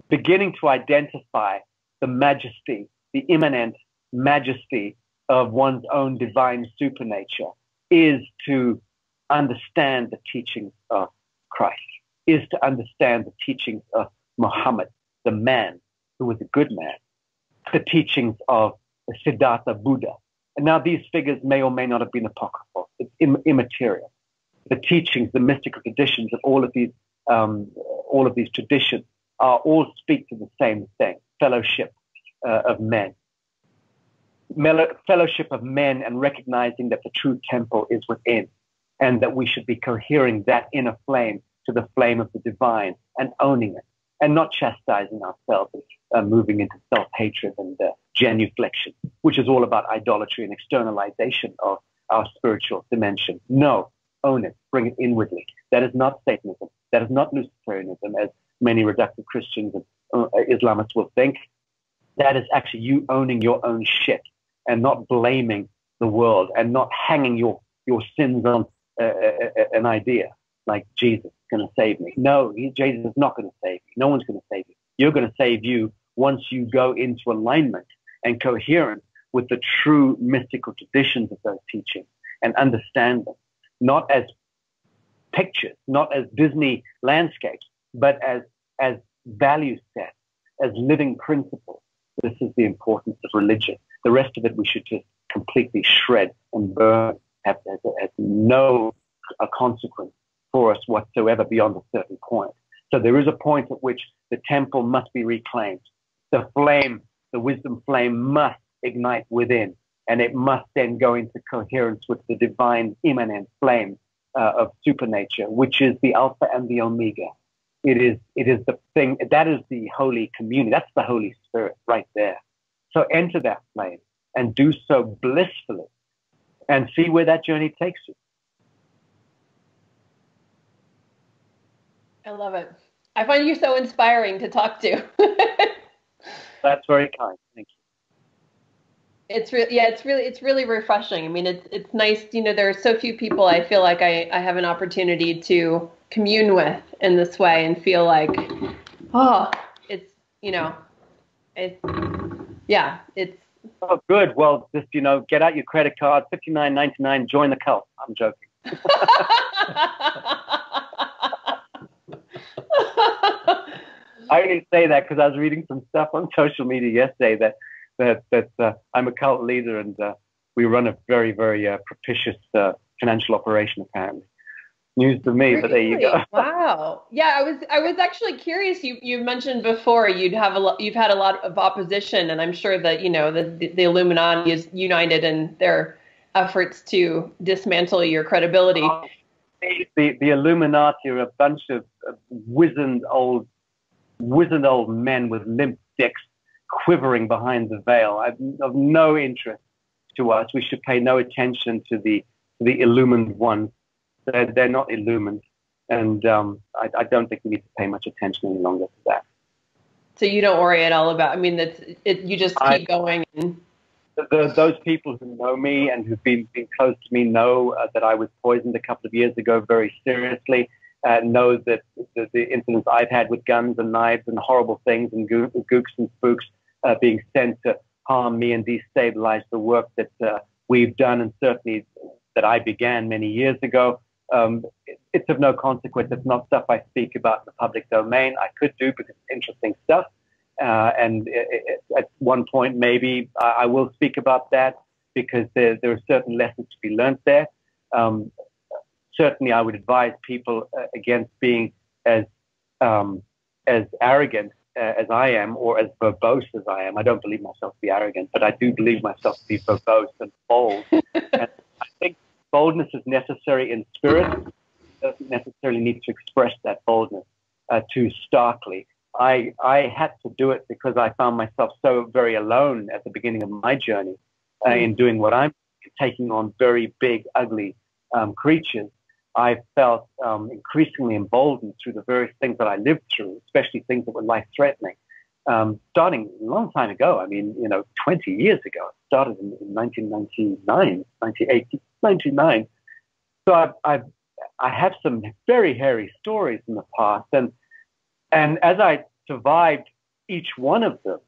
beginning to identify the majesty, the immanent majesty of one's own divine supernature is to understand the teachings of Christ, is to understand the teachings of Muhammad, the man who was a good man, the teachings of Siddhartha Buddha. And now these figures may or may not have been apocryphal. It's immaterial. The teachings, the mystical traditions of all of these traditions all speak to the same thing: fellowship of men. Fellowship of men, and recognizing that the true temple is within, and that we should be cohering that inner flame to the flame of the divine and owning it, and not chastising ourselves and moving into self-hatred and genuflection. which is all about idolatry and externalization of our spiritual dimension. No, own it, bring it inwardly. That is not Satanism. That is not Luciferianism, as many reductive Christians and Islamists will think. That is actually you owning your own shit and not blaming the world and not hanging your sins on an idea like Jesus is going to save me. No, Jesus is not going to save you. No one's going to save you. You're going to save you once you go into alignment and coherence with the true mystical traditions of those teachings and understand them, not as pictures, not as Disney landscapes, but as value sets, as living principles. This is the importance of religion. The rest of it we should just completely shred and burn, have no consequence for us whatsoever beyond a certain point. So there is a point at which the temple must be reclaimed. The flame, the wisdom flame must ignite within, and it must then go into coherence with the divine immanent flame of supernature, which is the Alpha and the Omega. It is the thing, that is the Holy Communion. That's the Holy Spirit right there. So enter that flame and do so blissfully and see where that journey takes you. I love it. I find you so inspiring to talk to. That's very kind. Thank you. It's really refreshing. I mean, it's nice. You know, there are so few people I feel like I have an opportunity to commune with in this way and feel like, oh, it's, you know, it's oh, good. Well, just, you know, get out your credit card, $59.99, join the cult. I'm joking. I only say that because I was reading some stuff on social media yesterday that I'm a cult leader and we run a very, very propitious financial operation, apparently. News to me, really? But there you go. Wow. Yeah, I was actually curious. You mentioned before you've had a lot of opposition, and I'm sure that, you know, the Illuminati is united in their efforts to dismantle your credibility. The Illuminati are a bunch of wizened old men with limp dicks quivering behind the veil. Of no interest to us. We should pay no attention to the illumined ones. They're not illumined, and I don't think we need to pay much attention any longer to that. So you don't worry at all about. I mean, you just keep going. And... Those people who know me and who've been close to me know that I was poisoned a couple of years ago very seriously. Know that the incidents I've had with guns and knives and horrible things and gooks and spooks being sent to harm me and destabilize the work that we've done, and certainly that I began many years ago. It's of no consequence. It's not stuff I speak about in the public domain. I could do because it's interesting stuff. And at one point, maybe I will speak about that because there are certain lessons to be learned there. Certainly, I would advise people against being as arrogant as I am or as verbose as I am. I don't believe myself to be arrogant, but I do believe myself to be verbose and bold. And I think boldness is necessary in spirit. It doesn't necessarily need to express that boldness too starkly. I had to do it because I found myself so very alone at the beginning of my journey in doing what I'm taking on very big, ugly creatures. I felt increasingly emboldened through the various things that I lived through, especially things that were life-threatening. Starting a long time ago, I mean, 20 years ago. It started in 1999, 1999. So I have some very hairy stories in the past, and as I survived each one of them,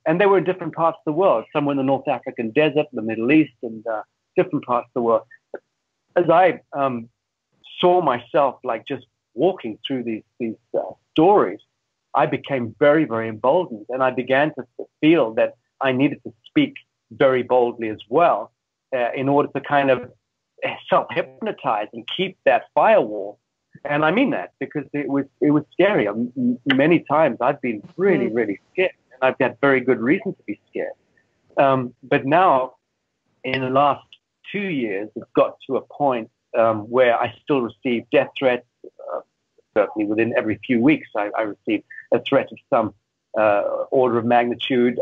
and they were in different parts of the world. Some were in the North African desert, the Middle East, and different parts of the world. As I saw myself like just walking through these stories, I became very, very emboldened, and I began to feel that I needed to speak very boldly as well in order to kind of self-hypnotize and keep that firewall. And I mean that because it was scary. Many times I've been really, really scared, and I've had very good reason to be scared. But now, in the last 2 years, it's got to a point where I still receive death threats. Certainly within every few weeks, I receive a threat of some order of magnitude.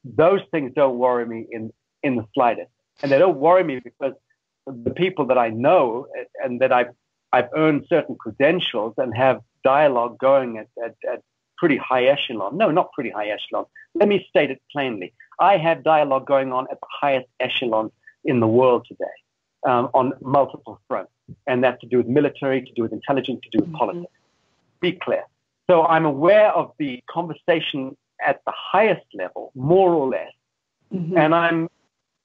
those things don't worry me in the slightest. And they don't worry me because the people that I know and that I've earned certain credentials and have dialogue going at pretty high echelon. No, not pretty high echelon. Let me state it plainly. I have dialogue going on at the highest echelon in the world today on multiple fronts. And that's to do with military, to do with intelligence, to do with politics. Be clear. So I'm aware of the conversation at the highest level, more or less. And I'm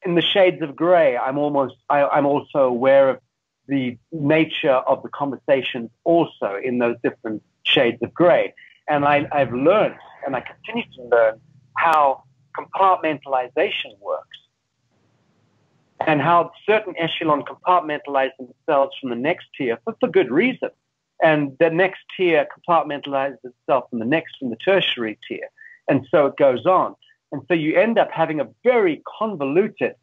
in the shades of gray. I'm also aware of the nature of the conversations also in those different shades of gray. And I've learned, and I continue to learn, how compartmentalization works and how certain echelon compartmentalize themselves from the next tier for good reason. And the next tier compartmentalizes itself from the tertiary tier. And so it goes on. And so you end up having a very convoluted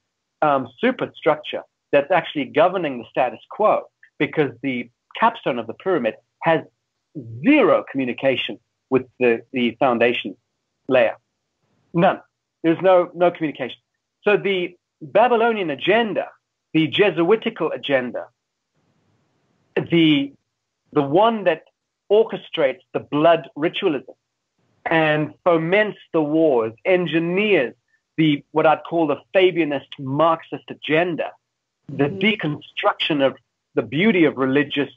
superstructure that's actually governing the status quo, because the capstone of the pyramid has zero communication with the foundation layer. None. There's no communication. So the Babylonian agenda, the Jesuitical agenda, the one that orchestrates the blood ritualism and foments the wars, engineers what I'd call the Fabianist Marxist agenda, the deconstruction of the beauty of religious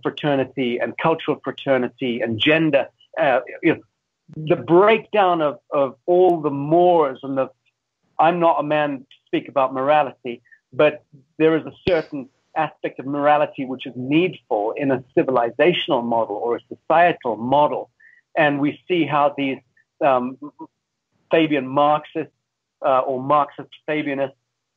fraternity and cultural fraternity and gender, the breakdown of all the mores and I'm not a man to speak about morality, but there is a certain aspect of morality which is needful in a civilizational model or a societal model. And we see how these Fabian Marxists or Marxist Fabianists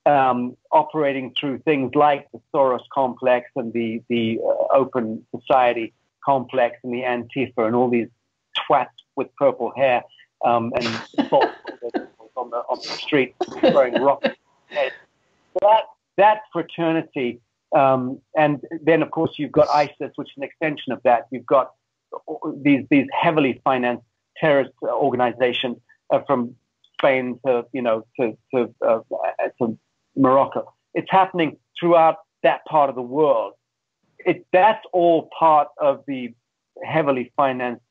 operating through things like the Soros complex and the open society complex and the Antifa and all these twats with purple hair and assault on the street throwing rocks. That fraternity, and then of course you've got ISIS, which is an extension of that. You've got these heavily financed terrorist organizations from Spain to Morocco. It's happening throughout that part of the world. That's all part of the heavily financed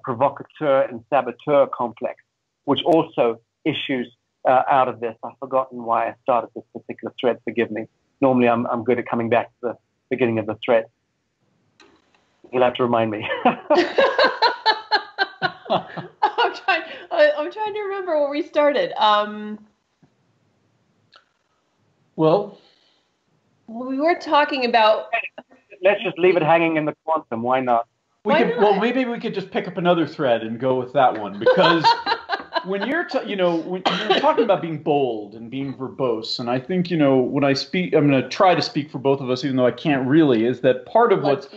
provocateur and saboteur complex, which also issues out of this. I've forgotten why I started this particular thread. Forgive me. Normally, I'm good at coming back to the beginning of the thread. You'll have to remind me. I'm trying to remember where we started. Well, we were talking about. Let's just leave it hanging in the quantum. Why not? Well, maybe we could just pick up another thread and go with that one, because when you're talking about being bold and being verbose, and I think when I speak, I'm going to try to speak for both of us, even though I can't really. Is that part of what's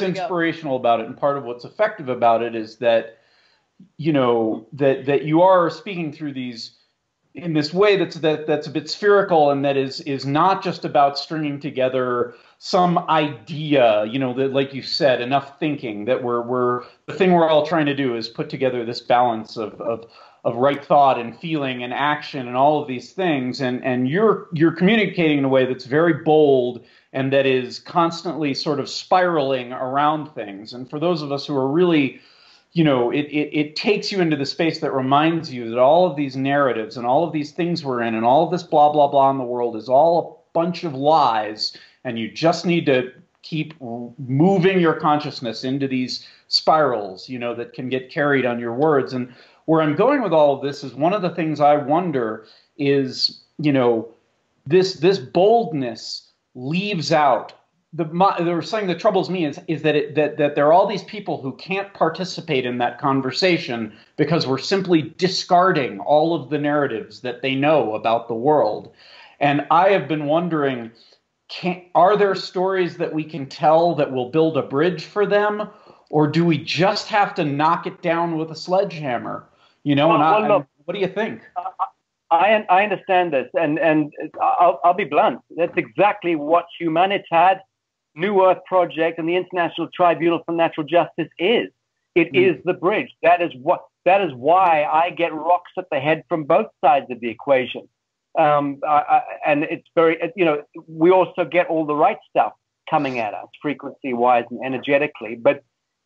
inspirational about it, and part of what's effective about it is that that you are speaking through these in this way that's a bit spherical, and that is not just about stringing together some idea, that, like you said, enough thinking, that we're the thing we're all trying to do is put together this balance of right thought and feeling and action and all of these things, and you're communicating in a way that's very bold and that is constantly sort of spiraling around things. And for those of us who are really it takes you into the space that reminds you that all of these narratives and all of these things we're in and all of this blah, blah, blah in the world is all a bunch of lies, and you just need to keep moving your consciousness into these spirals, that can get carried on your words. And where I'm going with all of this is one of the things I wonder is, this boldness leaves out there's something that troubles me is that that there are all these people who can't participate in that conversation because we're simply discarding all of the narratives that they know about the world. And I have been wondering, are there stories that we can tell that will build a bridge for them, or do we just have to knock it down with a sledgehammer? What do you think? I understand this, and I'll be blunt. That's exactly what Humanitad, New Earth Project, and the International Tribunal for Natural Justice is. It is the bridge. That is what That is why I get rocks at the head from both sides of the equation. And it's very, we also get all the right stuff coming at us, frequency-wise and energetically. But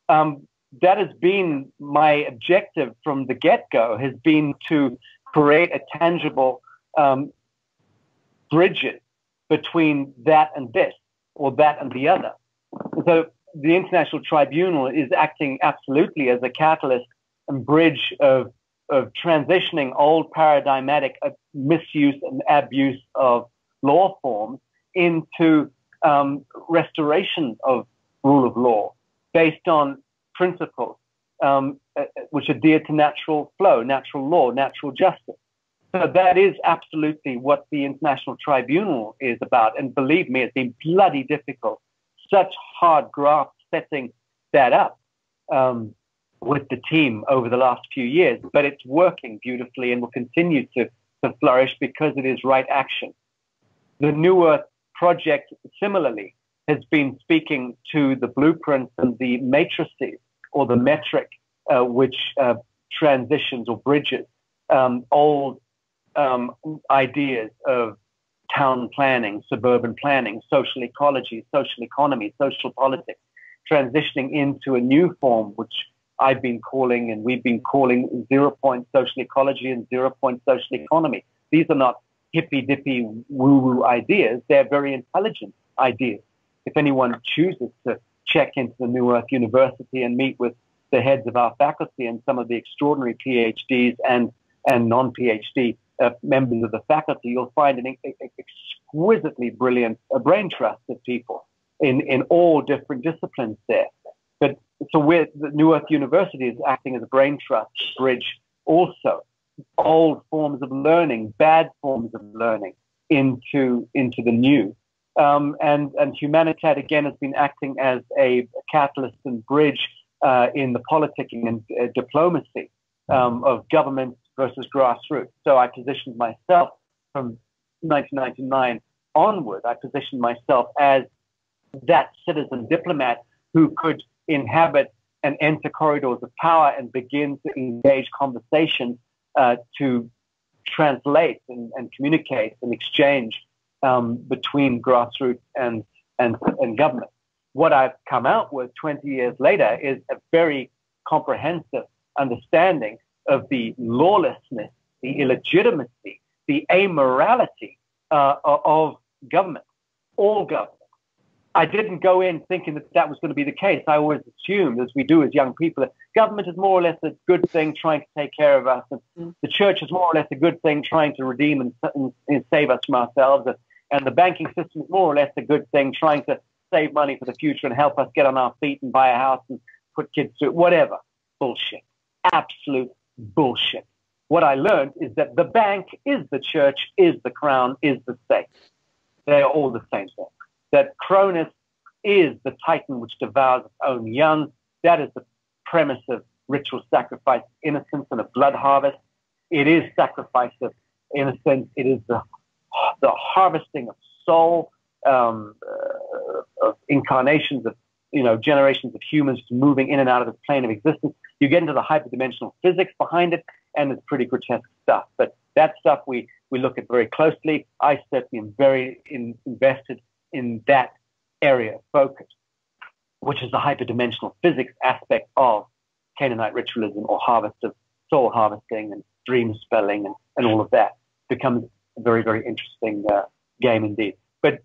that has been my objective from the get-go, has been to create a tangible bridges between that and this, or that and the other. So the International Tribunal is acting absolutely as a catalyst and bridge of transitioning old paradigmatic misuse and abuse of law forms into restoration of rule of law based on principles which are dear to natural flow, natural law, natural justice. So that is absolutely what the International Tribunal is about. And believe me, it's been bloody difficult. Such hard graft setting that up with the team over the last few years. But it's working beautifully and will continue to flourish because it is right action. The New Earth project, similarly, has been speaking to the blueprints and the matrices or the metric which transitions or bridges old ideas of town planning, suburban planning, social ecology, social economy, social politics, transitioning into a new form, which I've been calling and we've been calling 0-point social ecology and 0-point social economy. These are not hippy-dippy woo-woo ideas. They're very intelligent ideas. If anyone chooses to check into the New Earth University and meet with the heads of our faculty and some of the extraordinary PhDs and non-PhD members of the faculty, you'll find an exquisitely brilliant brain trust of people in all different disciplines there. But so the New Earth University is acting as a brain trust bridge also. Old forms of learning, bad forms of learning into the new. And Humanitad, again, has been acting as a catalyst and bridge in the politicking and diplomacy of government versus grassroots. So I positioned myself from 1999 onward. I positioned myself as that citizen diplomat who could inhabit and enter corridors of power and begin to engage conversations to translate and communicate and exchange between grassroots and government. What I've come out with 20 years later is a very comprehensive understanding of the lawlessness, the illegitimacy, the amorality of government, all government. I didn't go in thinking that was going to be the case. I always assumed, as we do as young people, that government is more or less a good thing trying to take care of us, and the church is more or less a good thing trying to redeem and save us from ourselves, and the banking system is more or less a good thing trying to save money for the future and help us get on our feet and buy a house and put kids through it. Whatever. Bullshit. Absolute bullshit. What I learned is that the bank is the church, is the crown, is the state. They are all the same thing. That Cronus is the titan which devours its own young. That is the premise of ritual sacrifice of innocence and a blood harvest. It is sacrifice of innocence. It is the harvesting of soul, of incarnations of generations of humans moving in and out of this plane of existence. You get into the hyperdimensional physics behind it, and it's pretty grotesque stuff. But that stuff we look at very closely. I certainly am very invested in that area of focus, which is the hyperdimensional physics aspect of Canaanite ritualism or harvest of soul harvesting and dream spelling and all of that. Becomes a very, very interesting game indeed. But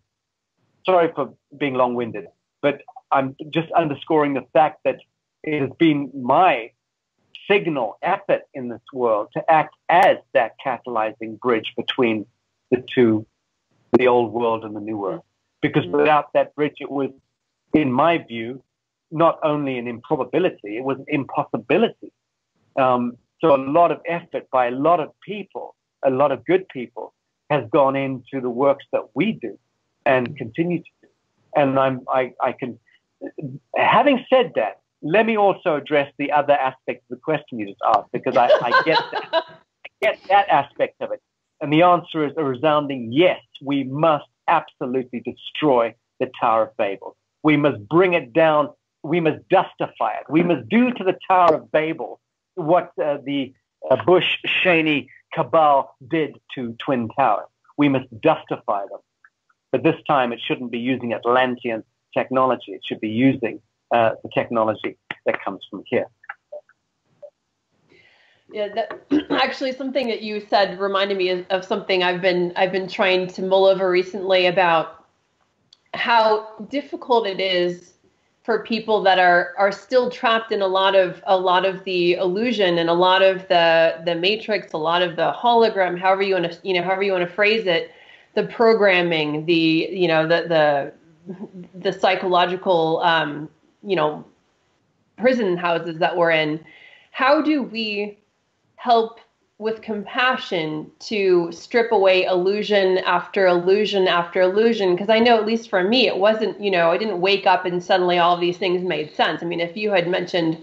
sorry for being long-winded, but I'm just underscoring the fact that it has been my signal effort in this world to act as that catalyzing bridge between the two, the old world and the new world. Because without that bridge, it was, in my view, not only an improbability, it was an impossibility. So a lot of effort by a lot of people, a lot of good people, has gone into the works that we do and continue to do. And I can, having said that, let me also address the other aspect of the question you just asked, because I get that. I get that aspect of it. And the answer is a resounding yes. We must absolutely destroy the Tower of Babel. We must bring it down. We must dustify it. We must do to the Tower of Babel the Bush-Cheney cabal did to Twin Towers. We must dustify them. But this time it shouldn't be using Atlantean technology. It should be using the technology that comes from here. Yeah, actually, something that you said reminded me of something I've been trying to mull over recently about how difficult it is for people that are still trapped in a lot of the illusion and a lot of the matrix, a lot of the hologram, however you want to phrase it, the programming, the psychological prison houses that we're in. How do we help with compassion to strip away illusion after illusion after illusion? Because I know, at least for me, it wasn't, I didn't wake up and suddenly all of these things made sense. I mean, if you had mentioned,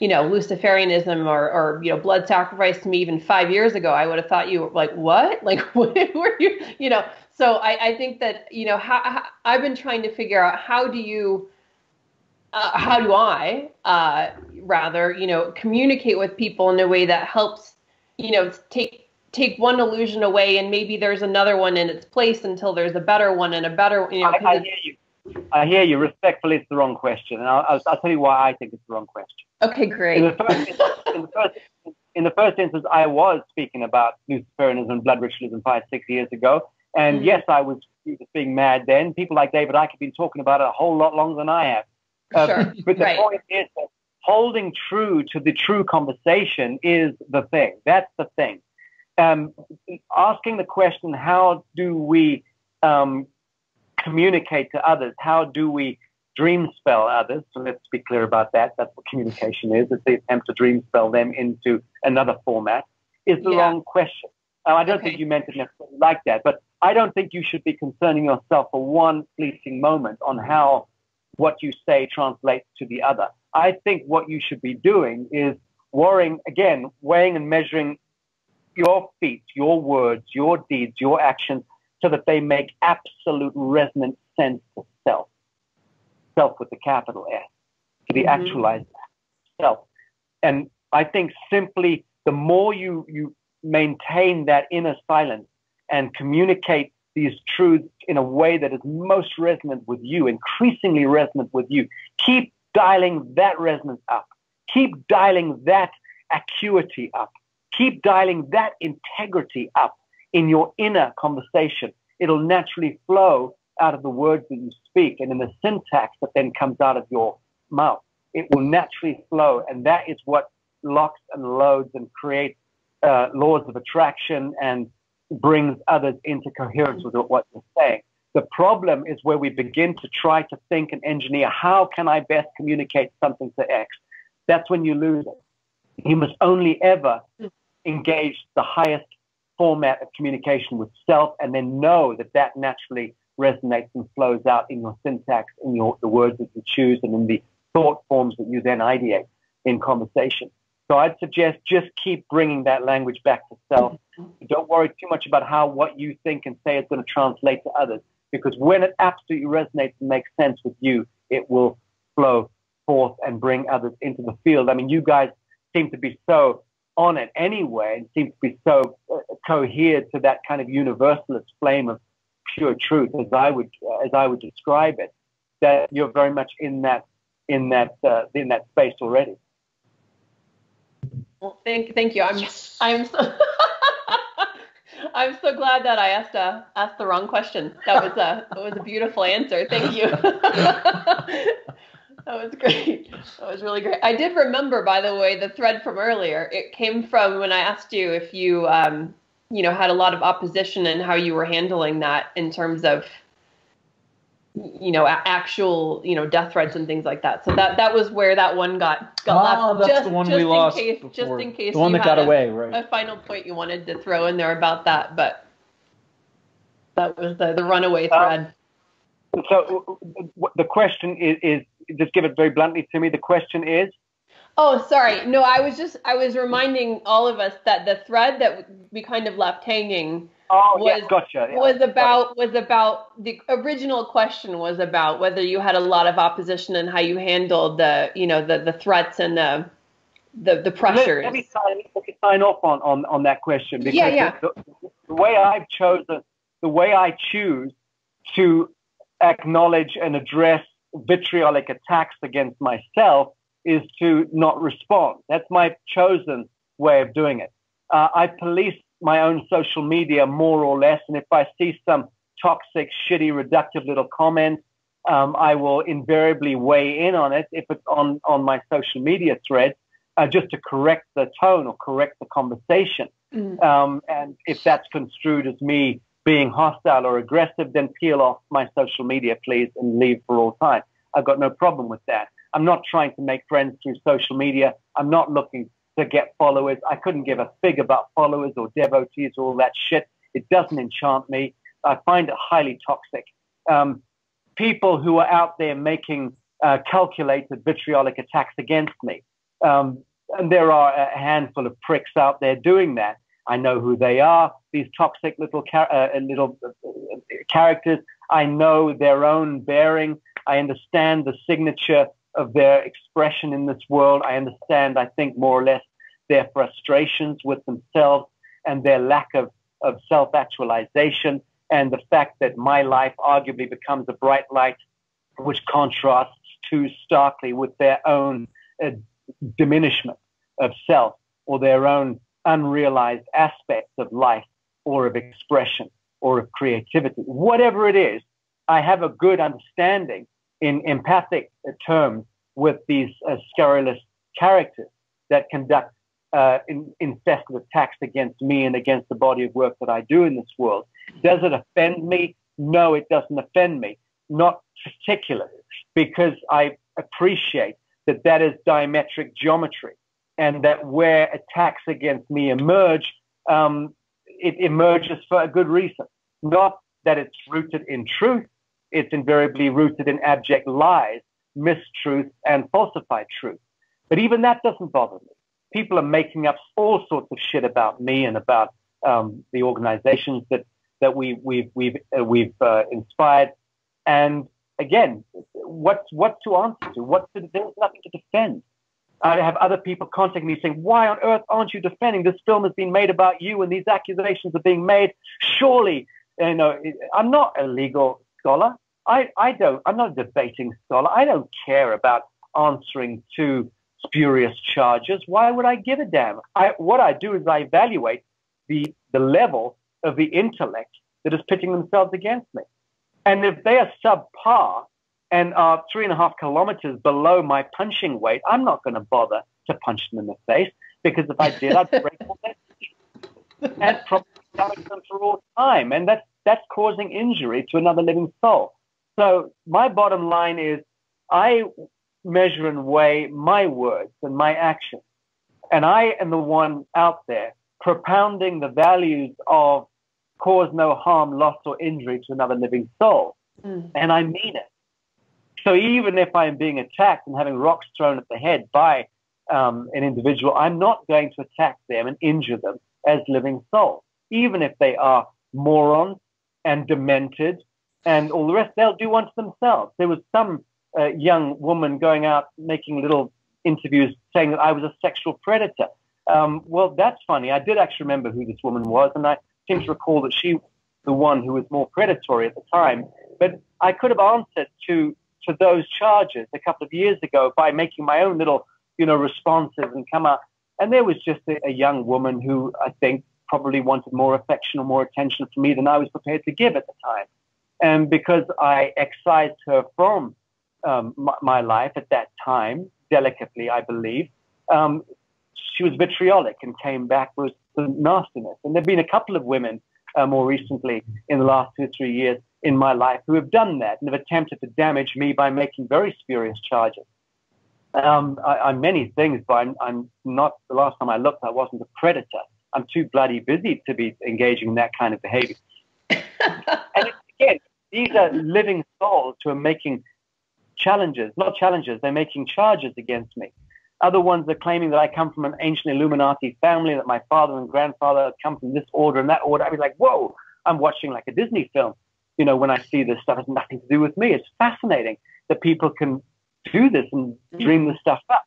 Luciferianism or blood sacrifice to me even 5 years ago, I would have thought you were like, what? Like, what were you, So I think that, I've been trying to figure out how do I communicate with people in a way that helps, take one illusion away, and maybe there's another one in its place until there's a better one and a better, I hear you. I hear you. Respectfully, it's the wrong question, and I'll tell you why I think it's the wrong question. Okay, great. In the first instance, I was speaking about Luciferianism and blood ritualism 5-6 years ago, and yes, I was being mad then. People like David Icke have been talking about it a whole lot longer than I have. Sure. But the point is that holding true to the true conversation is the thing. That's the thing. Asking the question, how do we communicate to others? How do we dream spell others? So let's be clear about that. That's what communication is. It's the attempt to dream spell them into another format. Is the wrong question. I don't think you meant it necessarily like that, but I don't think you should be concerning yourself for one fleeting moment on how what you say translates to the other. I think what you should be doing is weighing and measuring your feet, your words, your deeds, your actions, so that they make absolute resonant sense to self. Self with the capital S, to the actualized self. And I think simply the more you maintain that inner silence and communicate these truths in a way that is most resonant with you, increasingly resonant with you, keep dialing that resonance up. Keep dialing that acuity up. Keep dialing that integrity up in your inner conversation. It'll naturally flow out of the words that you speak and in the syntax that then comes out of your mouth. It will naturally flow, and that is what locks and loads and creates laws of attraction and brings others into coherence with what you're saying. The problem is where we begin to try to think and engineer, how can I best communicate something to X? That's when you lose it. You must only ever engage the highest format of communication with self, and then know that that naturally resonates and flows out in your syntax, in the words that you choose, and in the thought forms that you then ideate in conversation. So I'd suggest just keep bringing that language back to self. Don't worry too much about what you think and say is going to translate to others, because when it absolutely resonates and makes sense with you, it will flow forth and bring others into the field. I mean, you guys seem to be so on it anyway, and seem to be so cohered to that kind of universalist flame of pure truth, as I would describe it, that you're very much in that space already. Well, thank you. I'm so I'm so glad that I asked the wrong question. That was a beautiful answer. Thank you. That was great. That was really great. I did remember, by the way, the thread from earlier. It came from when I asked you if you had a lot of opposition and how you were handling that in terms of actual death threats and things like that. So that was where that one got left. That's just the one we lost before. Just in case the one that got away, right? A final point you wanted to throw in there about that, but that was the runaway thread. So the question is just give it very bluntly to me. The question is. Oh, sorry. No, I was reminding all of us that the thread that we kind of left hanging. Was about the original question was about whether you had a lot of opposition and how you handled the threats and the the pressures. Let me sign off on that question, because yeah. the way I've chosen, the way I choose to acknowledge and address vitriolic attacks against myself is to not respond. That's my chosen way of doing it. I police my own social media more or less, and if I see some toxic, shitty, reductive little comment, I will invariably weigh in on it if it's on my social media thread, just to correct the tone or correct the conversation. And if that's construed as me being hostile or aggressive, then peel off my social media, please, and leave for all time. I've got no problem with that. I'm not trying to make friends through social media. I'm not looking to get followers. I couldn't give a fig about followers or devotees or all that shit. It doesn't enchant me. I find it highly toxic. People who are out there making calculated vitriolic attacks against me, and there are a handful of pricks out there doing that. I know who they are, these toxic little characters. I know their own bearing. I understand the signature of their expression in this world. I understand, I think, more or less their frustrations with themselves and their lack of self-actualization, and the fact that my life arguably becomes a bright light which contrasts too starkly with their own diminishment of self, or their own unrealized aspects of life or of expression or of creativity. Whatever it is, I have a good understanding in empathic terms with these scurrilous characters that conduct incessant attacks against me and against the body of work that I do in this world. Does it offend me? No, it doesn't offend me. Not particularly, because I appreciate that that is diametric geometry, and that where attacks against me emerge, it emerges for a good reason. Not that it's rooted in truth. It's invariably rooted in abject lies, mistruth, and falsified truth. But even that doesn't bother me. People are making up all sorts of shit about me and about the organizations that we've inspired. And again, what to answer to? There's nothing to defend. I have other people contacting me saying, "Why on earth aren't you defending? This film has been made about you, and these accusations are being made. Surely, you know, I'm not a legal scholar. I'm not a debating scholar. I don't care about answering to spurious charges. Why would I give a damn? What I do is I evaluate the level of the intellect that is pitting themselves against me. And if they are subpar and are 3.5 kilometers below my punching weight, I'm not going to bother to punch them in the face, because if I did, I'd break all their teeth and probably damage them for all time. And that's causing injury to another living soul. So my bottom line is, I measure and weigh my words and my actions. And I am the one out there propounding the values of cause no harm, loss, or injury to another living soul. And I mean it. So even if I'm being attacked and having rocks thrown at the head by an individual, I'm not going to attack them and injure them as living souls. Even if they are morons and demented and all the rest, they'll do one to themselves. There was some young woman going out making little interviews saying that I was a sexual predator. Well, that's funny. I did actually remember who this woman was, and I seem to recall that she was the one who was more predatory at the time. But I could have answered to those charges a couple of years ago by making my own little, responses and come out. And there was just a young woman who I think probably wanted more affection or more attention from me than I was prepared to give at the time. And because I excised her from my life at that time, delicately, I believe, she was vitriolic and came back with some nastiness. And there have been a couple of women more recently in the last 2 or 3 years in my life who have done that and have attempted to damage me by making very spurious charges. I'm many things, but I'm not, the last time I looked, I wasn't a predator. I'm too bloody busy to be engaging in that kind of behavior. And again, these are living souls who are making they're making charges against me. Other ones are claiming that I come from an ancient Illuminati family, that my father and grandfather come from this order and that order. I'd be like, whoa, I'm watching like a Disney film. When I see this stuff, it has nothing to do with me. It's fascinating that people can do this and dream this stuff up.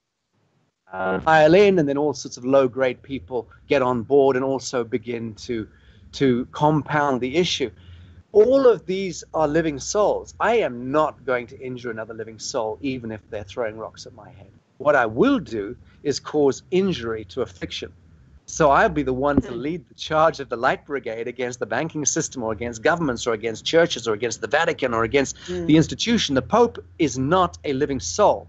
pile in, and then all sorts of low-grade people get on board and also begin to compound the issue. All of these are living souls. I am not going to injure another living soul, even if they're throwing rocks at my head. What I will do is cause injury to a fiction. So I'll be the one to lead the charge of the light brigade against the banking system or against governments or against churches or against the Vatican or against the institution. The Pope is not a living soul.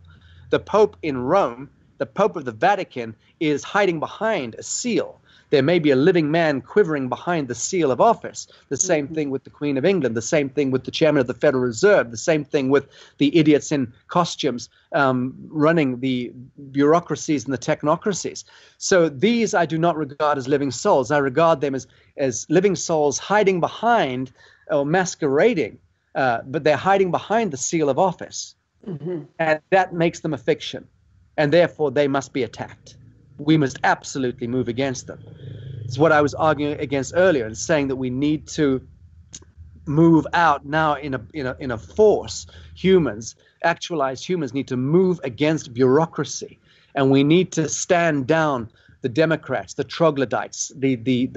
The Pope in Rome, the Pope of the Vatican, is hiding behind a seal. There may be a living man quivering behind the seal of office. The same thing with the Queen of England, the same thing with the chairman of the Federal Reserve, the same thing with the idiots in costumes running the bureaucracies and the technocracies. So these I do not regard as living souls. I regard them as living souls hiding behind or masquerading, but they're hiding behind the seal of office. And that makes them a fiction. And therefore they must be attacked. We must absolutely move against them. It's what I was arguing against earlier and saying that we need to move out now in a force. Humans, actualized humans, need to move against bureaucracy, and we need to stand down the Democrats, the troglodytes, the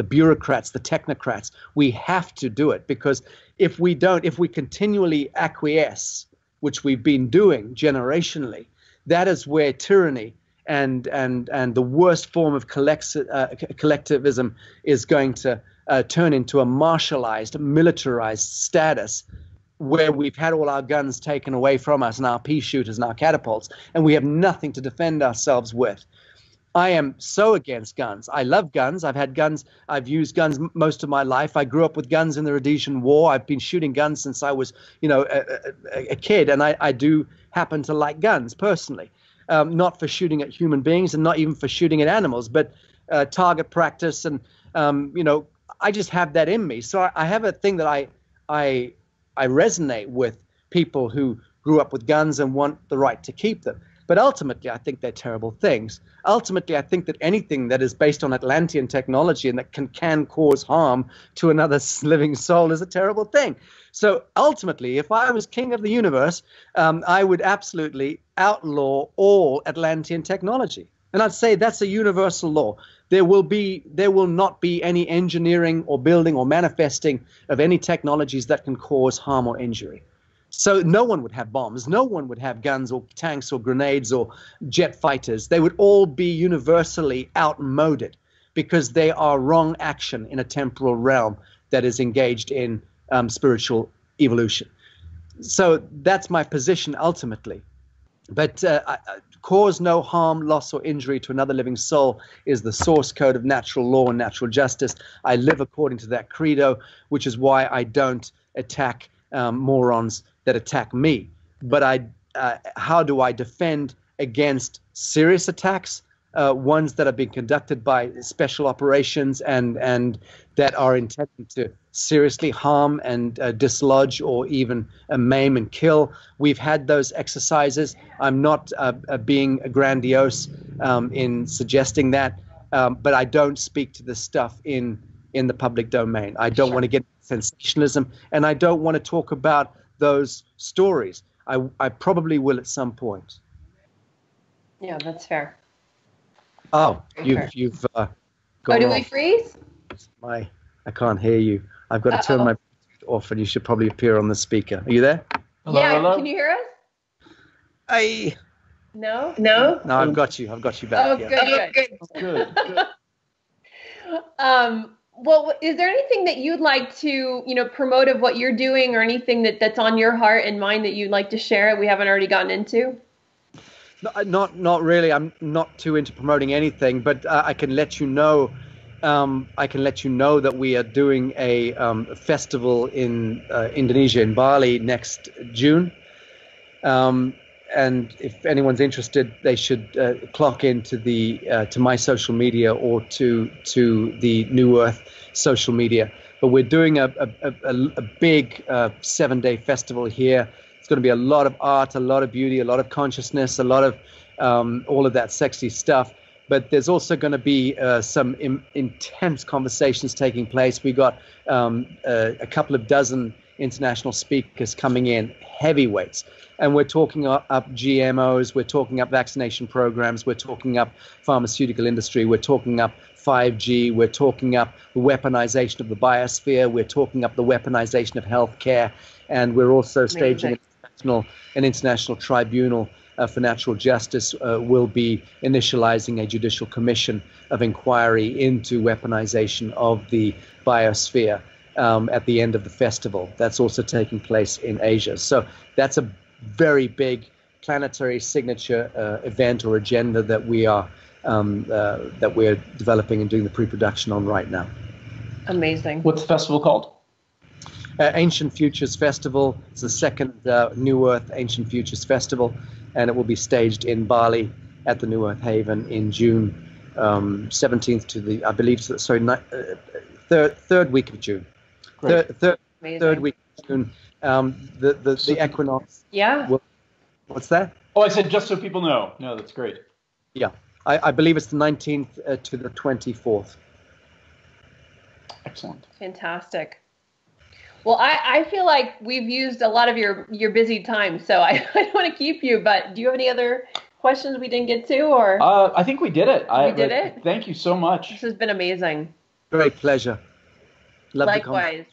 bureaucrats, the technocrats. We have to do it, because if we don't, if we continually acquiesce, which we've been doing generationally, that is where tyranny and the worst form of collectivism is going to turn into a martialized, militarized status, where we've had all our guns taken away from us and our pea shooters and our catapults, and we have nothing to defend ourselves with. I am so against guns. I love guns. I've had guns. I've used guns most of my life. I grew up with guns in the Rhodesian War. I've been shooting guns since I was, a kid, and I do happen to like guns personally. Not for shooting at human beings and not even for shooting at animals, but target practice. And, I just have that in me. So I have a thing that I resonate with people who grew up with guns and want the right to keep them. But ultimately, I think they're terrible things. Ultimately, I think that anything that is based on Atlantean technology and that can cause harm to another living soul is a terrible thing. So ultimately, if I was king of the universe, I would absolutely outlaw all Atlantean technology. And I'd say that's a universal law. There will not be any engineering or building or manifesting of any technologies that can cause harm or injury. So no one would have bombs. No one would have guns or tanks or grenades or jet fighters. They would all be universally outmoded, because they are wrong action in a temporal realm that is engaged in spiritual evolution. So that's my position ultimately. But cause no harm, loss, or injury to another living soul is the source code of natural law and natural justice. I live according to that credo, which is why I don't attack morons that attack me. But how do I defend against serious attacks, ones that are being conducted by special operations and that are intended to seriously harm and dislodge or even maim and kill? We've had those exercises. I'm not being grandiose in suggesting that, but I don't speak to this stuff in the public domain. I don't want to get sensationalism, and I don't want to talk about those stories. I probably will at some point. Yeah, that's fair. Oh, you've gone did we freeze? I can't hear you. I've got to turn my Bluetooth off, and you should probably appear on the speaker. Are you there? Hello, hello? Can you hear us? No? No, I've got you. I've got you back. Oh, yeah. Good. Well, is there anything that you'd like to, promote of what you're doing, or anything that's on your heart and mind that you'd like to share we haven't already gotten into? No, not really. I'm not too into promoting anything, but I can let you know. That we are doing a festival in Indonesia, in Bali, next June. And if anyone's interested, they should clock into to my social media or to the New Earth social media. But we're doing a big 7-day festival here. It's going to be a lot of art, a lot of beauty, a lot of consciousness, a lot of all of that sexy stuff. But there's also going to be some intense conversations taking place. We got a couple of dozen international speakers coming in, heavyweights. And we're talking up GMOs, we're talking up vaccination programs, we're talking up pharmaceutical industry, we're talking up 5G, we're talking up the weaponization of the biosphere, we're talking up the weaponization of healthcare, and we're also staging an international tribunal for natural justice. Will be initializing a judicial commission of inquiry into weaponization of the biosphere at the end of the festival. That's also taking place in Asia. So that's a very big planetary signature event or agenda that we're developing and doing the pre-production on right now. Amazing. What's the festival called? Ancient Futures Festival. It's the second New Earth Ancient Futures Festival, and it will be staged in Bali at the New Earth Haven in June 17th to the, I believe, third week of June. Third week of June. The equinox. Yeah. What's that? Oh, I said just so people know. No, that's great. Yeah, I believe it's the 19th to the 24th. Excellent. Fantastic. Well, I feel like we've used a lot of your busy time, so I don't want to keep you, but do you have any other questions we didn't get to? Or I think we did it. We did it? Thank you so much. This has been amazing. Great pleasure. Love Likewise.